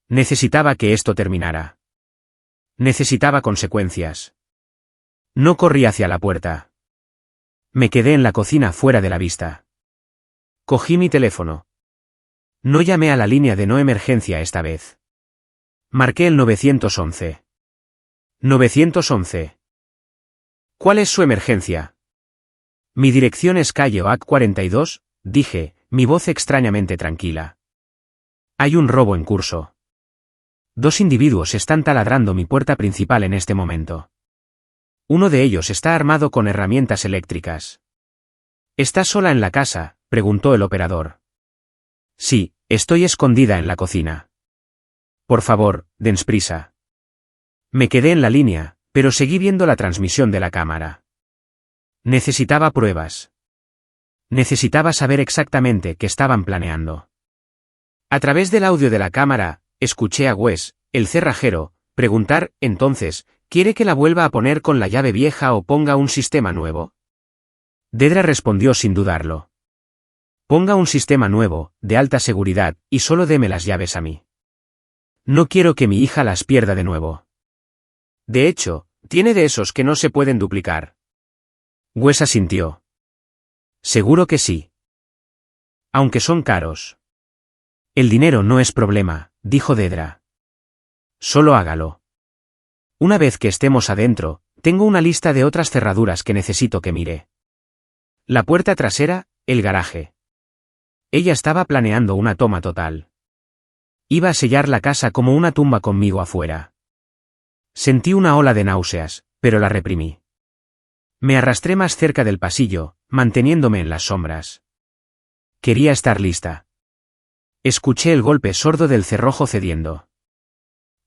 Necesitaba que esto terminara. Necesitaba consecuencias. No corrí hacia la puerta. Me quedé en la cocina fuera de la vista. Cogí mi teléfono. No llamé a la línea de no emergencia esta vez. Marqué el 911. 911. ¿Cuál es su emergencia? Mi dirección es calle Oak 42, dije, mi voz extrañamente tranquila. Hay un robo en curso. 2 individuos están taladrando mi puerta principal en este momento. Uno de ellos está armado con herramientas eléctricas. ¿Estás sola en la casa?, preguntó el operador. Sí, estoy escondida en la cocina. Por favor, dens prisa. Me quedé en la línea, pero seguí viendo la transmisión de la cámara. Necesitaba pruebas. Necesitaba saber exactamente qué estaban planeando. A través del audio de la cámara, escuché a Wes, el cerrajero, preguntar, entonces, ¿quiere que la vuelva a poner con la llave vieja o ponga un sistema nuevo? Dedra respondió sin dudarlo. Ponga un sistema nuevo, de alta seguridad, y solo deme las llaves a mí. No quiero que mi hija las pierda de nuevo. De hecho, tiene de esos que no se pueden duplicar. Wes asintió. Seguro que sí. Aunque son caros. El dinero no es problema, dijo Dedra. Solo hágalo. Una vez que estemos adentro, tengo una lista de otras cerraduras que necesito que mire. La puerta trasera, el garaje. Ella estaba planeando una toma total. Iba a sellar la casa como una tumba conmigo afuera. Sentí una ola de náuseas, pero la reprimí. Me arrastré más cerca del pasillo, manteniéndome en las sombras. Quería estar lista. Escuché el golpe sordo del cerrojo cediendo.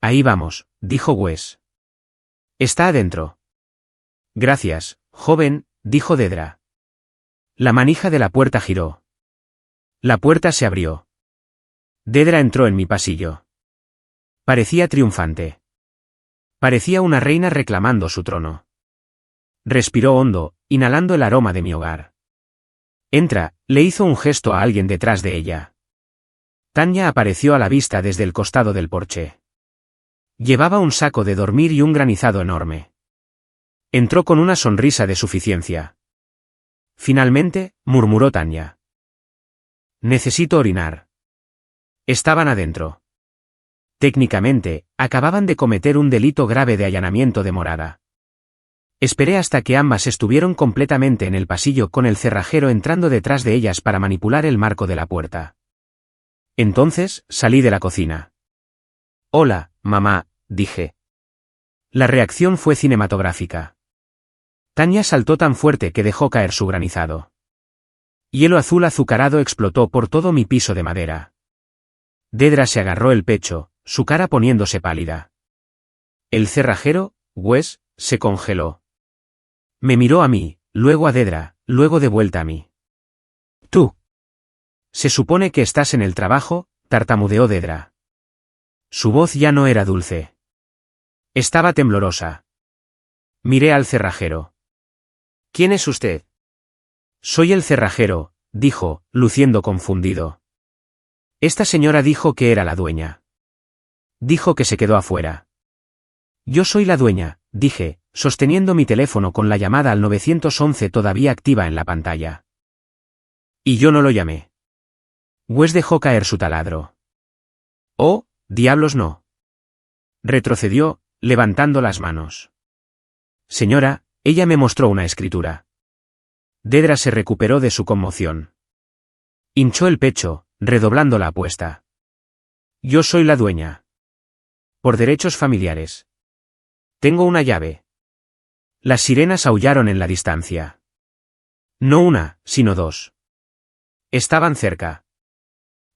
Ahí vamos, dijo Wes. Está adentro. Gracias, joven, dijo Dedra. La manija de la puerta giró. La puerta se abrió. Dedra entró en mi pasillo. Parecía triunfante. Parecía una reina reclamando su trono. Respiró hondo, inhalando el aroma de mi hogar. Entra, le hizo un gesto a alguien detrás de ella. Tanya apareció a la vista desde el costado del porche. Llevaba un saco de dormir y un granizado enorme. Entró con una sonrisa de suficiencia. Finalmente, murmuró Tanya. Necesito orinar. Estaban adentro. Técnicamente, acababan de cometer un delito grave de allanamiento de morada. Esperé hasta que ambas estuvieron completamente en el pasillo con el cerrajero entrando detrás de ellas para manipular el marco de la puerta. Entonces, salí de la cocina. Hola, mamá, dije. La reacción fue cinematográfica. Tanya saltó tan fuerte que dejó caer su granizado. Hielo azul azucarado explotó por todo mi piso de madera. Dedra se agarró el pecho, su cara poniéndose pálida. El cerrajero, Wes, se congeló. Me miró a mí, luego a Dedra, luego de vuelta a mí. Tú. Se supone que estás en el trabajo, tartamudeó Dedra. Su voz ya no era dulce. Estaba temblorosa. Miré al cerrajero. ¿Quién es usted? Soy el cerrajero, dijo, luciendo confundido. Esta señora dijo que era la dueña. Dijo que se quedó afuera. Yo soy la dueña, dije, sosteniendo mi teléfono con la llamada al 911 todavía activa en la pantalla. Y yo no lo llamé. Wes dejó caer su taladro. Oh, diablos no. Retrocedió, levantando las manos. Señora, ella me mostró una escritura. Dedra se recuperó de su conmoción. Hinchó el pecho, redoblando la apuesta. Yo soy la dueña. Por derechos familiares. Tengo una llave. Las sirenas aullaron en la distancia. No una, sino 2. Estaban cerca.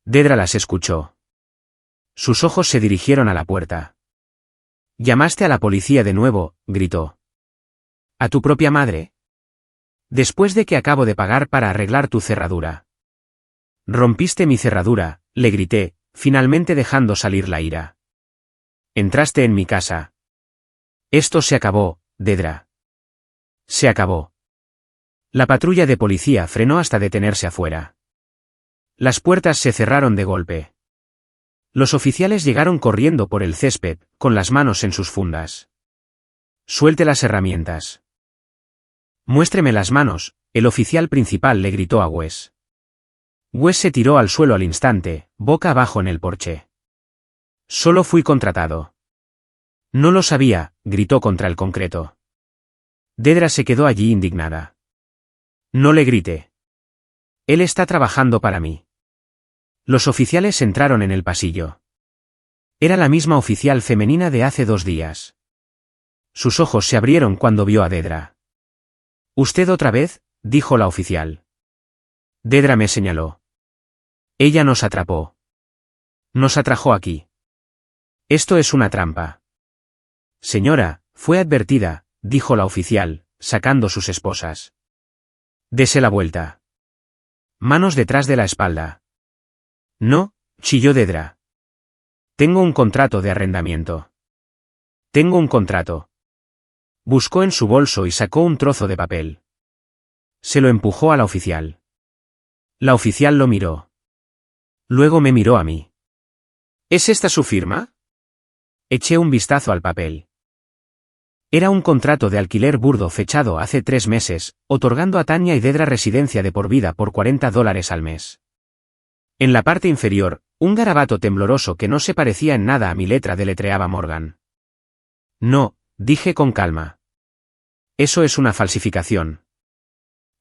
Dedra las escuchó. Sus ojos se dirigieron a la puerta. ¿Llamaste a la policía de nuevo?, gritó. ¿A tu propia madre? Después de que acabo de pagar para arreglar tu cerradura. Rompiste mi cerradura, le grité, finalmente dejando salir la ira. Entraste en mi casa. Esto se acabó, Dedra. Se acabó. La patrulla de policía frenó hasta detenerse afuera. Las puertas se cerraron de golpe. Los oficiales llegaron corriendo por el césped, con las manos en sus fundas. Suelte las herramientas. Muéstreme las manos, el oficial principal le gritó a Wes. Wes se tiró al suelo al instante, boca abajo en el porche. Solo fui contratado. No lo sabía, gritó contra el concreto. Dedra se quedó allí indignada. No le grite. Él está trabajando para mí. Los oficiales entraron en el pasillo. Era la misma oficial femenina de hace 2 días. Sus ojos se abrieron cuando vio a Dedra. «¿Usted otra vez?», dijo la oficial. Dedra me señaló. Ella nos atrapó. Nos atrajo aquí. Esto es una trampa. Señora, fue advertida, dijo la oficial, sacando sus esposas. Dese la vuelta. Manos detrás de la espalda. No, chilló Dedra. Tengo un contrato de arrendamiento. Tengo un contrato. Buscó en su bolso y sacó un trozo de papel. Se lo empujó a la oficial. La oficial lo miró. Luego me miró a mí. ¿Es esta su firma? Eché un vistazo al papel. Era un contrato de alquiler burdo fechado hace 3 meses, otorgando a Tanya y Dedra residencia de por vida por $40 al mes. En la parte inferior, un garabato tembloroso que no se parecía en nada a mi letra deletreaba Morgan. No, dije con calma. Eso es una falsificación.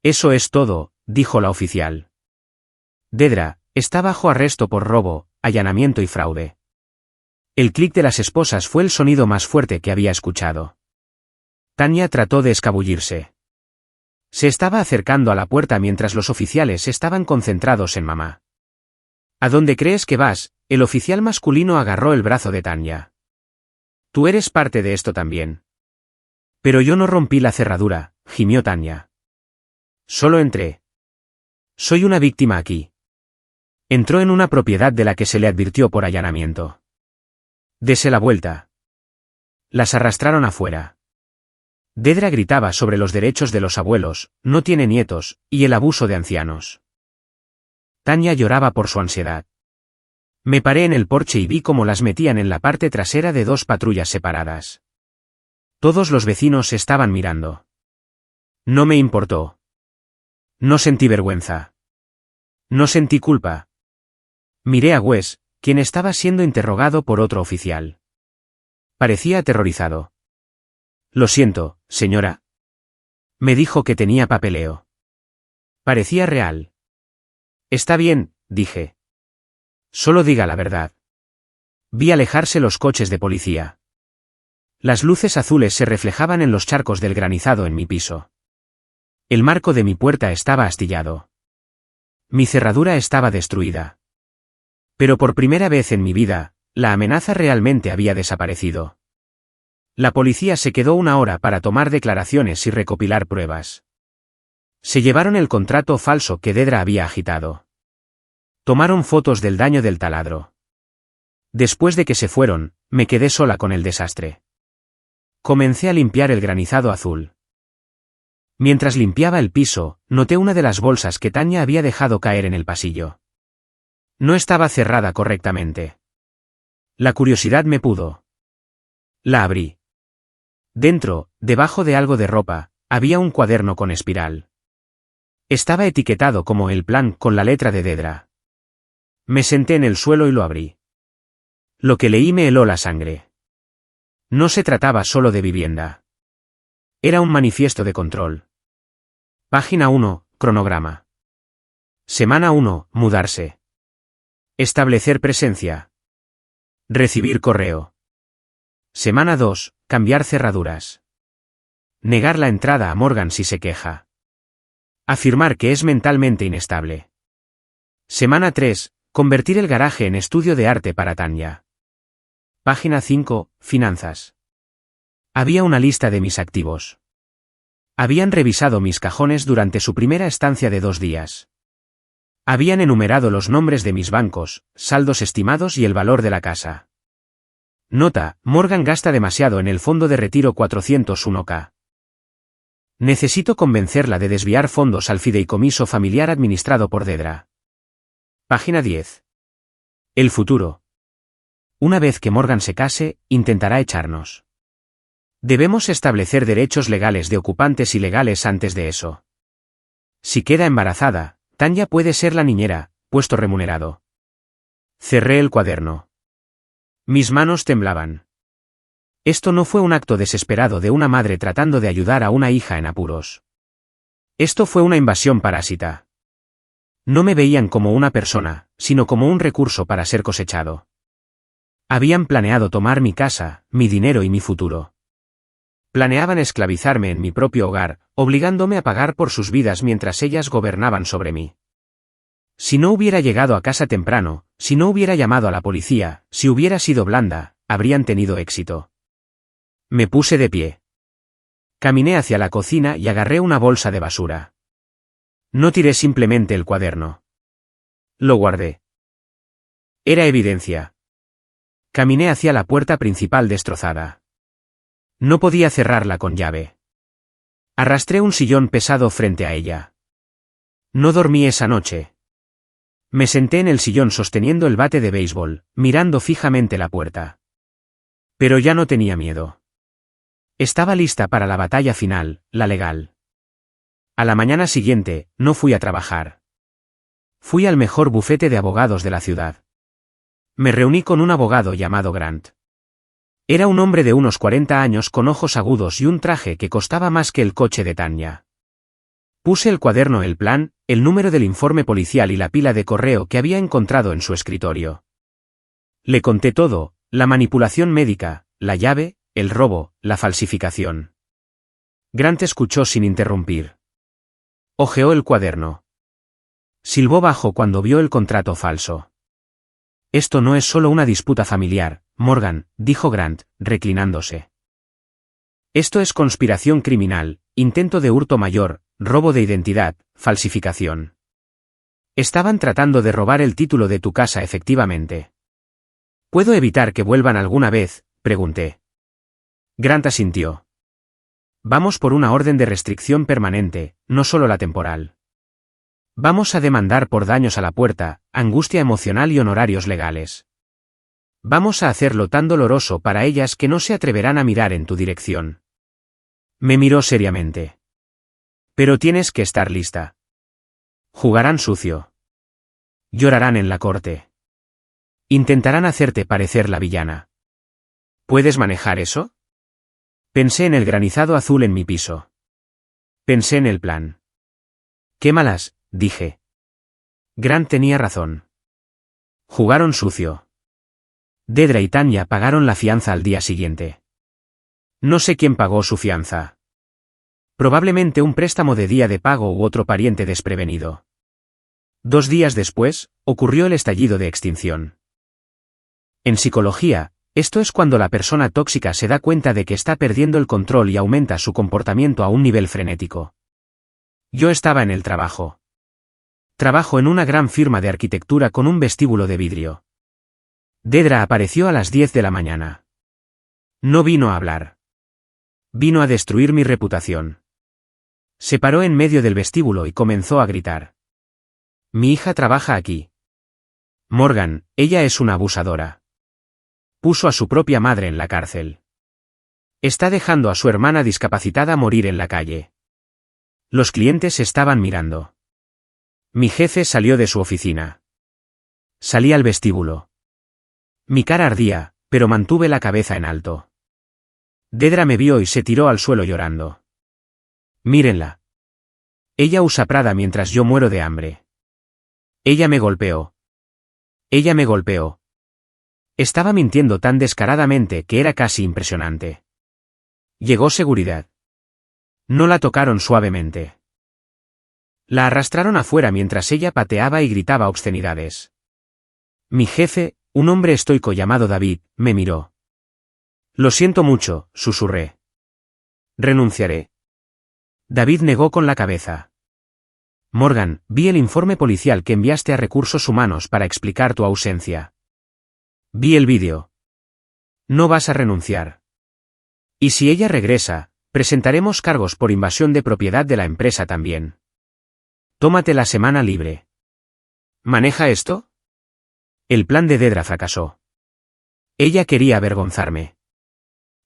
Eso es todo, dijo la oficial. Dedra está bajo arresto por robo, allanamiento y fraude. El clic de las esposas fue el sonido más fuerte que había escuchado. Tanya trató de escabullirse. Se estaba acercando a la puerta mientras los oficiales estaban concentrados en mamá. ¿A dónde crees que vas? El oficial masculino agarró el brazo de Tanya. Tú eres parte de esto también. Pero yo no rompí la cerradura, gimió Tanya. Solo entré. Soy una víctima aquí. Entró en una propiedad de la que se le advirtió por allanamiento. Dese la vuelta. Las arrastraron afuera. Dedra gritaba sobre los derechos de los abuelos, no tiene nietos, y el abuso de ancianos. Tanya lloraba por su ansiedad. Me paré en el porche y vi cómo las metían en la parte trasera de 2 patrullas separadas. Todos los vecinos estaban mirando. No me importó. No sentí vergüenza. No sentí culpa. Miré a Wes, quien estaba siendo interrogado por otro oficial. Parecía aterrorizado. Lo siento, señora. Me dijo que tenía papeleo. Parecía real. Está bien, dije. Solo diga la verdad. Vi alejarse los coches de policía. Las luces azules se reflejaban en los charcos del granizado en mi piso. El marco de mi puerta estaba astillado. Mi cerradura estaba destruida. Pero por primera vez en mi vida, la amenaza realmente había desaparecido. La policía se quedó 1 hora para tomar declaraciones y recopilar pruebas. Se llevaron el contrato falso que Dedra había agitado. Tomaron fotos del daño del taladro. Después de que se fueron, me quedé sola con el desastre. Comencé a limpiar el granizado azul. Mientras limpiaba el piso, noté una de las bolsas que Tanya había dejado caer en el pasillo. No estaba cerrada correctamente. La curiosidad me pudo. La abrí. Dentro, debajo de algo de ropa, había un cuaderno con espiral. Estaba etiquetado como el plan con la letra de Dedra. Me senté en el suelo y lo abrí. Lo que leí me heló la sangre. No se trataba solo de vivienda. Era un manifiesto de control. Página 1, cronograma. Semana 1, mudarse. Establecer presencia. Recibir correo. Semana 2, cambiar cerraduras. Negar la entrada a Morgan si se queja. Afirmar que es mentalmente inestable. Semana 3, convertir el garaje en estudio de arte para Tanya. Página 5, finanzas. Había una lista de mis activos. Habían revisado mis cajones durante su primera estancia de 2 días. Habían enumerado los nombres de mis bancos, saldos estimados y el valor de la casa. Nota: Morgan gasta demasiado en el fondo de retiro 401k. Necesito convencerla de desviar fondos al fideicomiso familiar administrado por Dedra. Página 10. El futuro. Una vez que Morgan se case, intentará echarnos. Debemos establecer derechos legales de ocupantes ilegales antes de eso. Si queda embarazada, Tanya puede ser la niñera, puesto remunerado. Cerré el cuaderno. Mis manos temblaban. Esto no fue un acto desesperado de una madre tratando de ayudar a una hija en apuros. Esto fue una invasión parásita. No me veían como una persona, sino como un recurso para ser cosechado. Habían planeado tomar mi casa, mi dinero y mi futuro. Planeaban esclavizarme en mi propio hogar, obligándome a pagar por sus vidas mientras ellas gobernaban sobre mí. Si no hubiera llegado a casa temprano, si no hubiera llamado a la policía, si hubiera sido blanda, habrían tenido éxito. Me puse de pie. Caminé hacia la cocina y agarré una bolsa de basura. No tiré simplemente el cuaderno. Lo guardé. Era evidencia. Caminé hacia la puerta principal destrozada. No podía cerrarla con llave. Arrastré un sillón pesado frente a ella. No dormí esa noche. Me senté en el sillón sosteniendo el bate de béisbol, mirando fijamente la puerta. Pero ya no tenía miedo. Estaba lista para la batalla final, la legal. A la mañana siguiente, no fui a trabajar. Fui al mejor bufete de abogados de la ciudad. Me reuní con un abogado llamado Grant. Era un hombre de unos 40 años con ojos agudos y un traje que costaba más que el coche de Tanya. Puse el cuaderno, el plan, el número del informe policial y la pila de correo que había encontrado en su escritorio. Le conté todo, la manipulación médica, la llave, el robo, la falsificación. Grant escuchó sin interrumpir. Hojeó el cuaderno. Silbó bajo cuando vio el contrato falso. Esto no es solo una disputa familiar, Morgan, dijo Grant, reclinándose. Esto es conspiración criminal, intento de hurto mayor, robo de identidad, falsificación. Estaban tratando de robar el título de tu casa efectivamente. ¿Puedo evitar que vuelvan alguna vez?, pregunté. Grant asintió. Vamos por una orden de restricción permanente, no solo la temporal. Vamos a demandar por daños a la puerta, angustia emocional y honorarios legales. Vamos a hacerlo tan doloroso para ellas que no se atreverán a mirar en tu dirección. Me miró seriamente. Pero tienes que estar lista. Jugarán sucio. Llorarán en la corte. Intentarán hacerte parecer la villana. ¿Puedes manejar eso? Pensé en el granizado azul en mi piso. Pensé en el plan. Quémalas, dije. Grant tenía razón. Jugaron sucio. Dedra y Tanya pagaron la fianza al día siguiente. No sé quién pagó su fianza. Probablemente un préstamo de día de pago u otro pariente desprevenido. 2 días después, ocurrió el estallido de extinción. En psicología, esto es cuando la persona tóxica se da cuenta de que está perdiendo el control y aumenta su comportamiento a un nivel frenético. Yo estaba en el trabajo. Trabajo en una gran firma de arquitectura con un vestíbulo de vidrio. Dedra apareció a las 10 de la mañana. No vino a hablar. Vino a destruir mi reputación. Se paró en medio del vestíbulo y comenzó a gritar. Mi hija trabaja aquí. Morgan, ella es una abusadora. Puso a su propia madre en la cárcel. Está dejando a su hermana discapacitada morir en la calle. Los clientes estaban mirando. Mi jefe salió de su oficina. Salí al vestíbulo. Mi cara ardía, pero mantuve la cabeza en alto. Dedra me vio y se tiró al suelo llorando. Mírenla. Ella usa Prada mientras yo muero de hambre. Ella me golpeó. Ella me golpeó. Estaba mintiendo tan descaradamente que era casi impresionante. Llegó seguridad. No la tocaron suavemente. La arrastraron afuera mientras ella pateaba y gritaba obscenidades. Mi jefe, un hombre estoico llamado David, me miró. Lo siento mucho, susurré. Renunciaré. David negó con la cabeza. Morgan, vi el informe policial que enviaste a Recursos Humanos para explicar tu ausencia. Vi el vídeo. No vas a renunciar. Y si ella regresa, presentaremos cargos por invasión de propiedad de la empresa también. Tómate la semana libre. ¿Maneja esto? El plan de Dedra fracasó. Ella quería avergonzarme.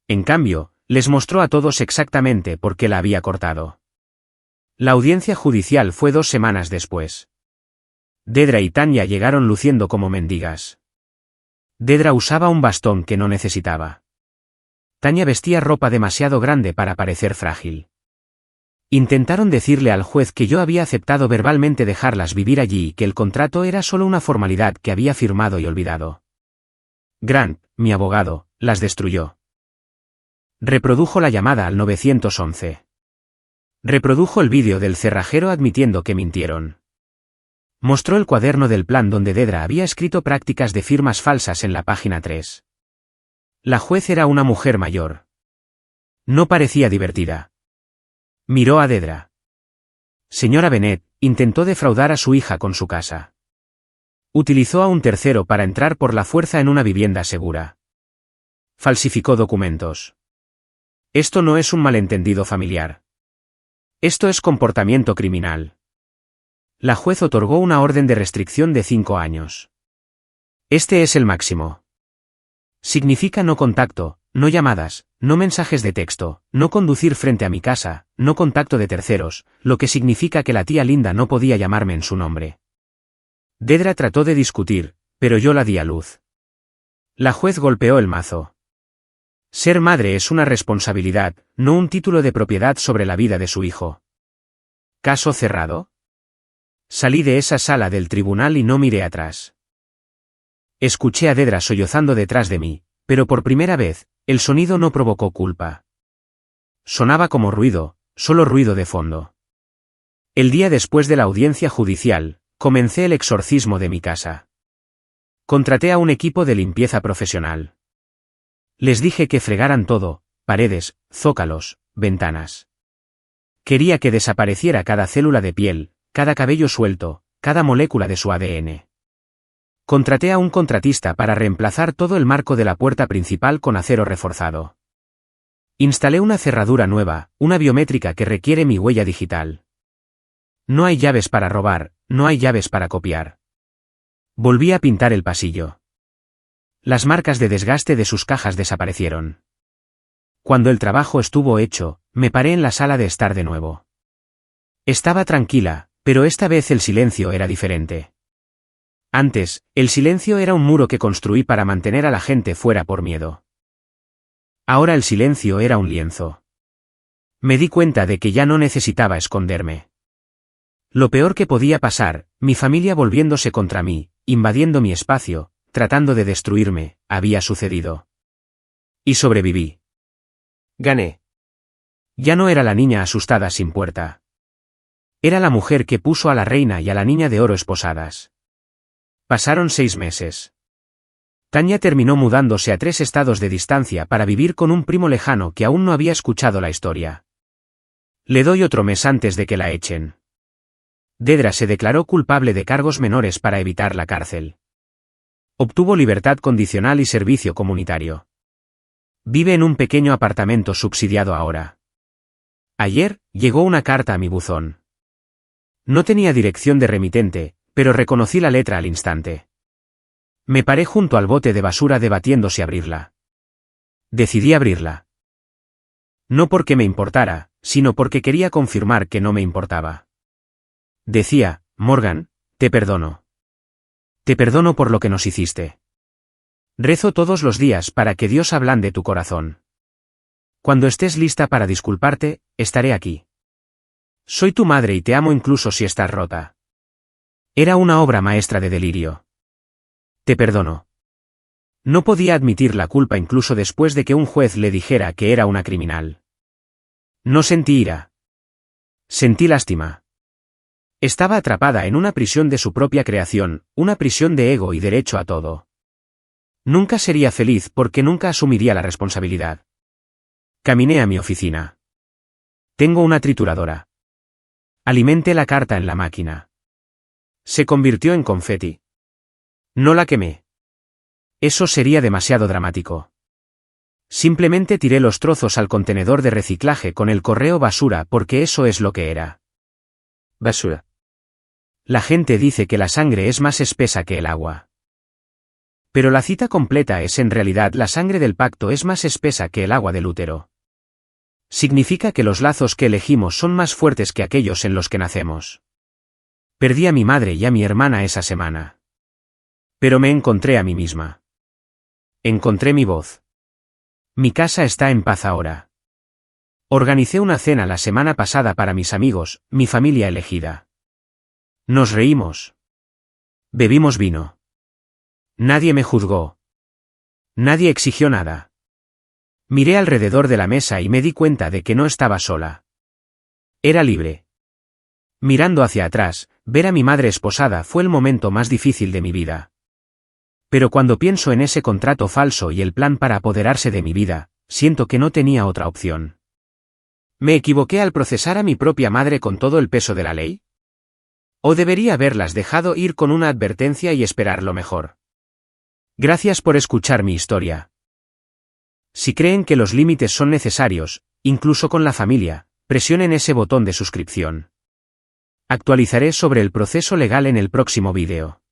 En cambio, les mostró a todos exactamente por qué la había cortado. La audiencia judicial fue 2 semanas después. Dedra y Tanya llegaron luciendo como mendigas. Dedra usaba un bastón que no necesitaba. Tanya vestía ropa demasiado grande para parecer frágil. Intentaron decirle al juez que yo había aceptado verbalmente dejarlas vivir allí y que el contrato era solo una formalidad que había firmado y olvidado. Grant, mi abogado, las destruyó. Reprodujo la llamada al 911. Reprodujo el vídeo del cerrajero admitiendo que mintieron. Mostró el cuaderno del plan donde Dedra había escrito prácticas de firmas falsas en la página 3. La juez era una mujer mayor. No parecía divertida. Miró a Dedra. Señora Bennett, intentó defraudar a su hija con su casa. Utilizó a un tercero para entrar por la fuerza en una vivienda segura. Falsificó documentos. Esto no es un malentendido familiar. Esto es comportamiento criminal. La juez otorgó una orden de restricción de 5 años. Este es el máximo. Significa no contacto, no llamadas, no mensajes de texto, no conducir frente a mi casa, no contacto de terceros, lo que significa que la tía Linda no podía llamarme en su nombre. Dedra trató de discutir, pero yo la di a luz. La juez golpeó el mazo. Ser madre es una responsabilidad, no un título de propiedad sobre la vida de su hijo. ¿Caso cerrado? Salí de esa sala del tribunal y no miré atrás. Escuché a Dedra sollozando detrás de mí, pero por primera vez, el sonido no provocó culpa. Sonaba como ruido, solo ruido de fondo. El día después de la audiencia judicial, comencé el exorcismo de mi casa. Contraté a un equipo de limpieza profesional. Les dije que fregaran todo, paredes, zócalos, ventanas. Quería que desapareciera cada célula de piel, cada cabello suelto, cada molécula de su ADN. Contraté a un contratista para reemplazar todo el marco de la puerta principal con acero reforzado. Instalé una cerradura nueva, una biométrica que requiere mi huella digital. No hay llaves para robar, no hay llaves para copiar. Volví a pintar el pasillo. Las marcas de desgaste de sus cajas desaparecieron. Cuando el trabajo estuvo hecho, me paré en la sala de estar de nuevo. Estaba tranquila, pero esta vez el silencio era diferente. Antes, el silencio era un muro que construí para mantener a la gente fuera por miedo. Ahora el silencio era un lienzo. Me di cuenta de que ya no necesitaba esconderme. Lo peor que podía pasar, mi familia volviéndose contra mí, invadiendo mi espacio, tratando de destruirme, había sucedido. Y sobreviví. Gané. Ya no era la niña asustada sin puerta. Era la mujer que puso a la reina y a la niña de oro esposadas. Pasaron 6 meses. Tanya terminó mudándose a 3 estados de distancia para vivir con un primo lejano que aún no había escuchado la historia. Le doy otro mes antes de que la echen. Dedra se declaró culpable de cargos menores para evitar la cárcel. Obtuvo libertad condicional y servicio comunitario. Vive en un pequeño apartamento subsidiado ahora. Ayer, llegó una carta a mi buzón. No tenía dirección de remitente, pero reconocí la letra al instante. Me paré junto al bote de basura debatiendo si abrirla. Decidí abrirla. No porque me importara, sino porque quería confirmar que no me importaba. Decía, Morgan, te perdono. Te perdono por lo que nos hiciste. Rezo todos los días para que Dios ablande tu corazón. Cuando estés lista para disculparte, estaré aquí. Soy tu madre y te amo incluso si estás rota. Era una obra maestra de delirio. Te perdono. No podía admitir la culpa incluso después de que un juez le dijera que era una criminal. No sentí ira. Sentí lástima. Estaba atrapada en una prisión de su propia creación, una prisión de ego y derecho a todo. Nunca sería feliz porque nunca asumiría la responsabilidad. Caminé a mi oficina. Tengo una trituradora. Alimenté la carta en la máquina. Se convirtió en confeti. No la quemé. Eso sería demasiado dramático. Simplemente tiré los trozos al contenedor de reciclaje con el correo basura porque eso es lo que era. Basura. La gente dice que la sangre es más espesa que el agua. Pero la cita completa es en realidad la sangre del pacto es más espesa que el agua del útero. Significa que los lazos que elegimos son más fuertes que aquellos en los que nacemos. Perdí a mi madre y a mi hermana esa semana. Pero me encontré a mí misma. Encontré mi voz. Mi casa está en paz ahora. Organicé una cena la semana pasada para mis amigos, mi familia elegida. Nos reímos. Bebimos vino. Nadie me juzgó. Nadie exigió nada. Miré alrededor de la mesa y me di cuenta de que no estaba sola. Era libre. Mirando hacia atrás, ver a mi madre esposada fue el momento más difícil de mi vida. Pero cuando pienso en ese contrato falso y el plan para apoderarse de mi vida, siento que no tenía otra opción. ¿Me equivoqué al procesar a mi propia madre con todo el peso de la ley? ¿O debería haberlas dejado ir con una advertencia y esperar lo mejor? Gracias por escuchar mi historia. Si creen que los límites son necesarios, incluso con la familia, presionen ese botón de suscripción. Actualizaré sobre el proceso legal en el próximo vídeo.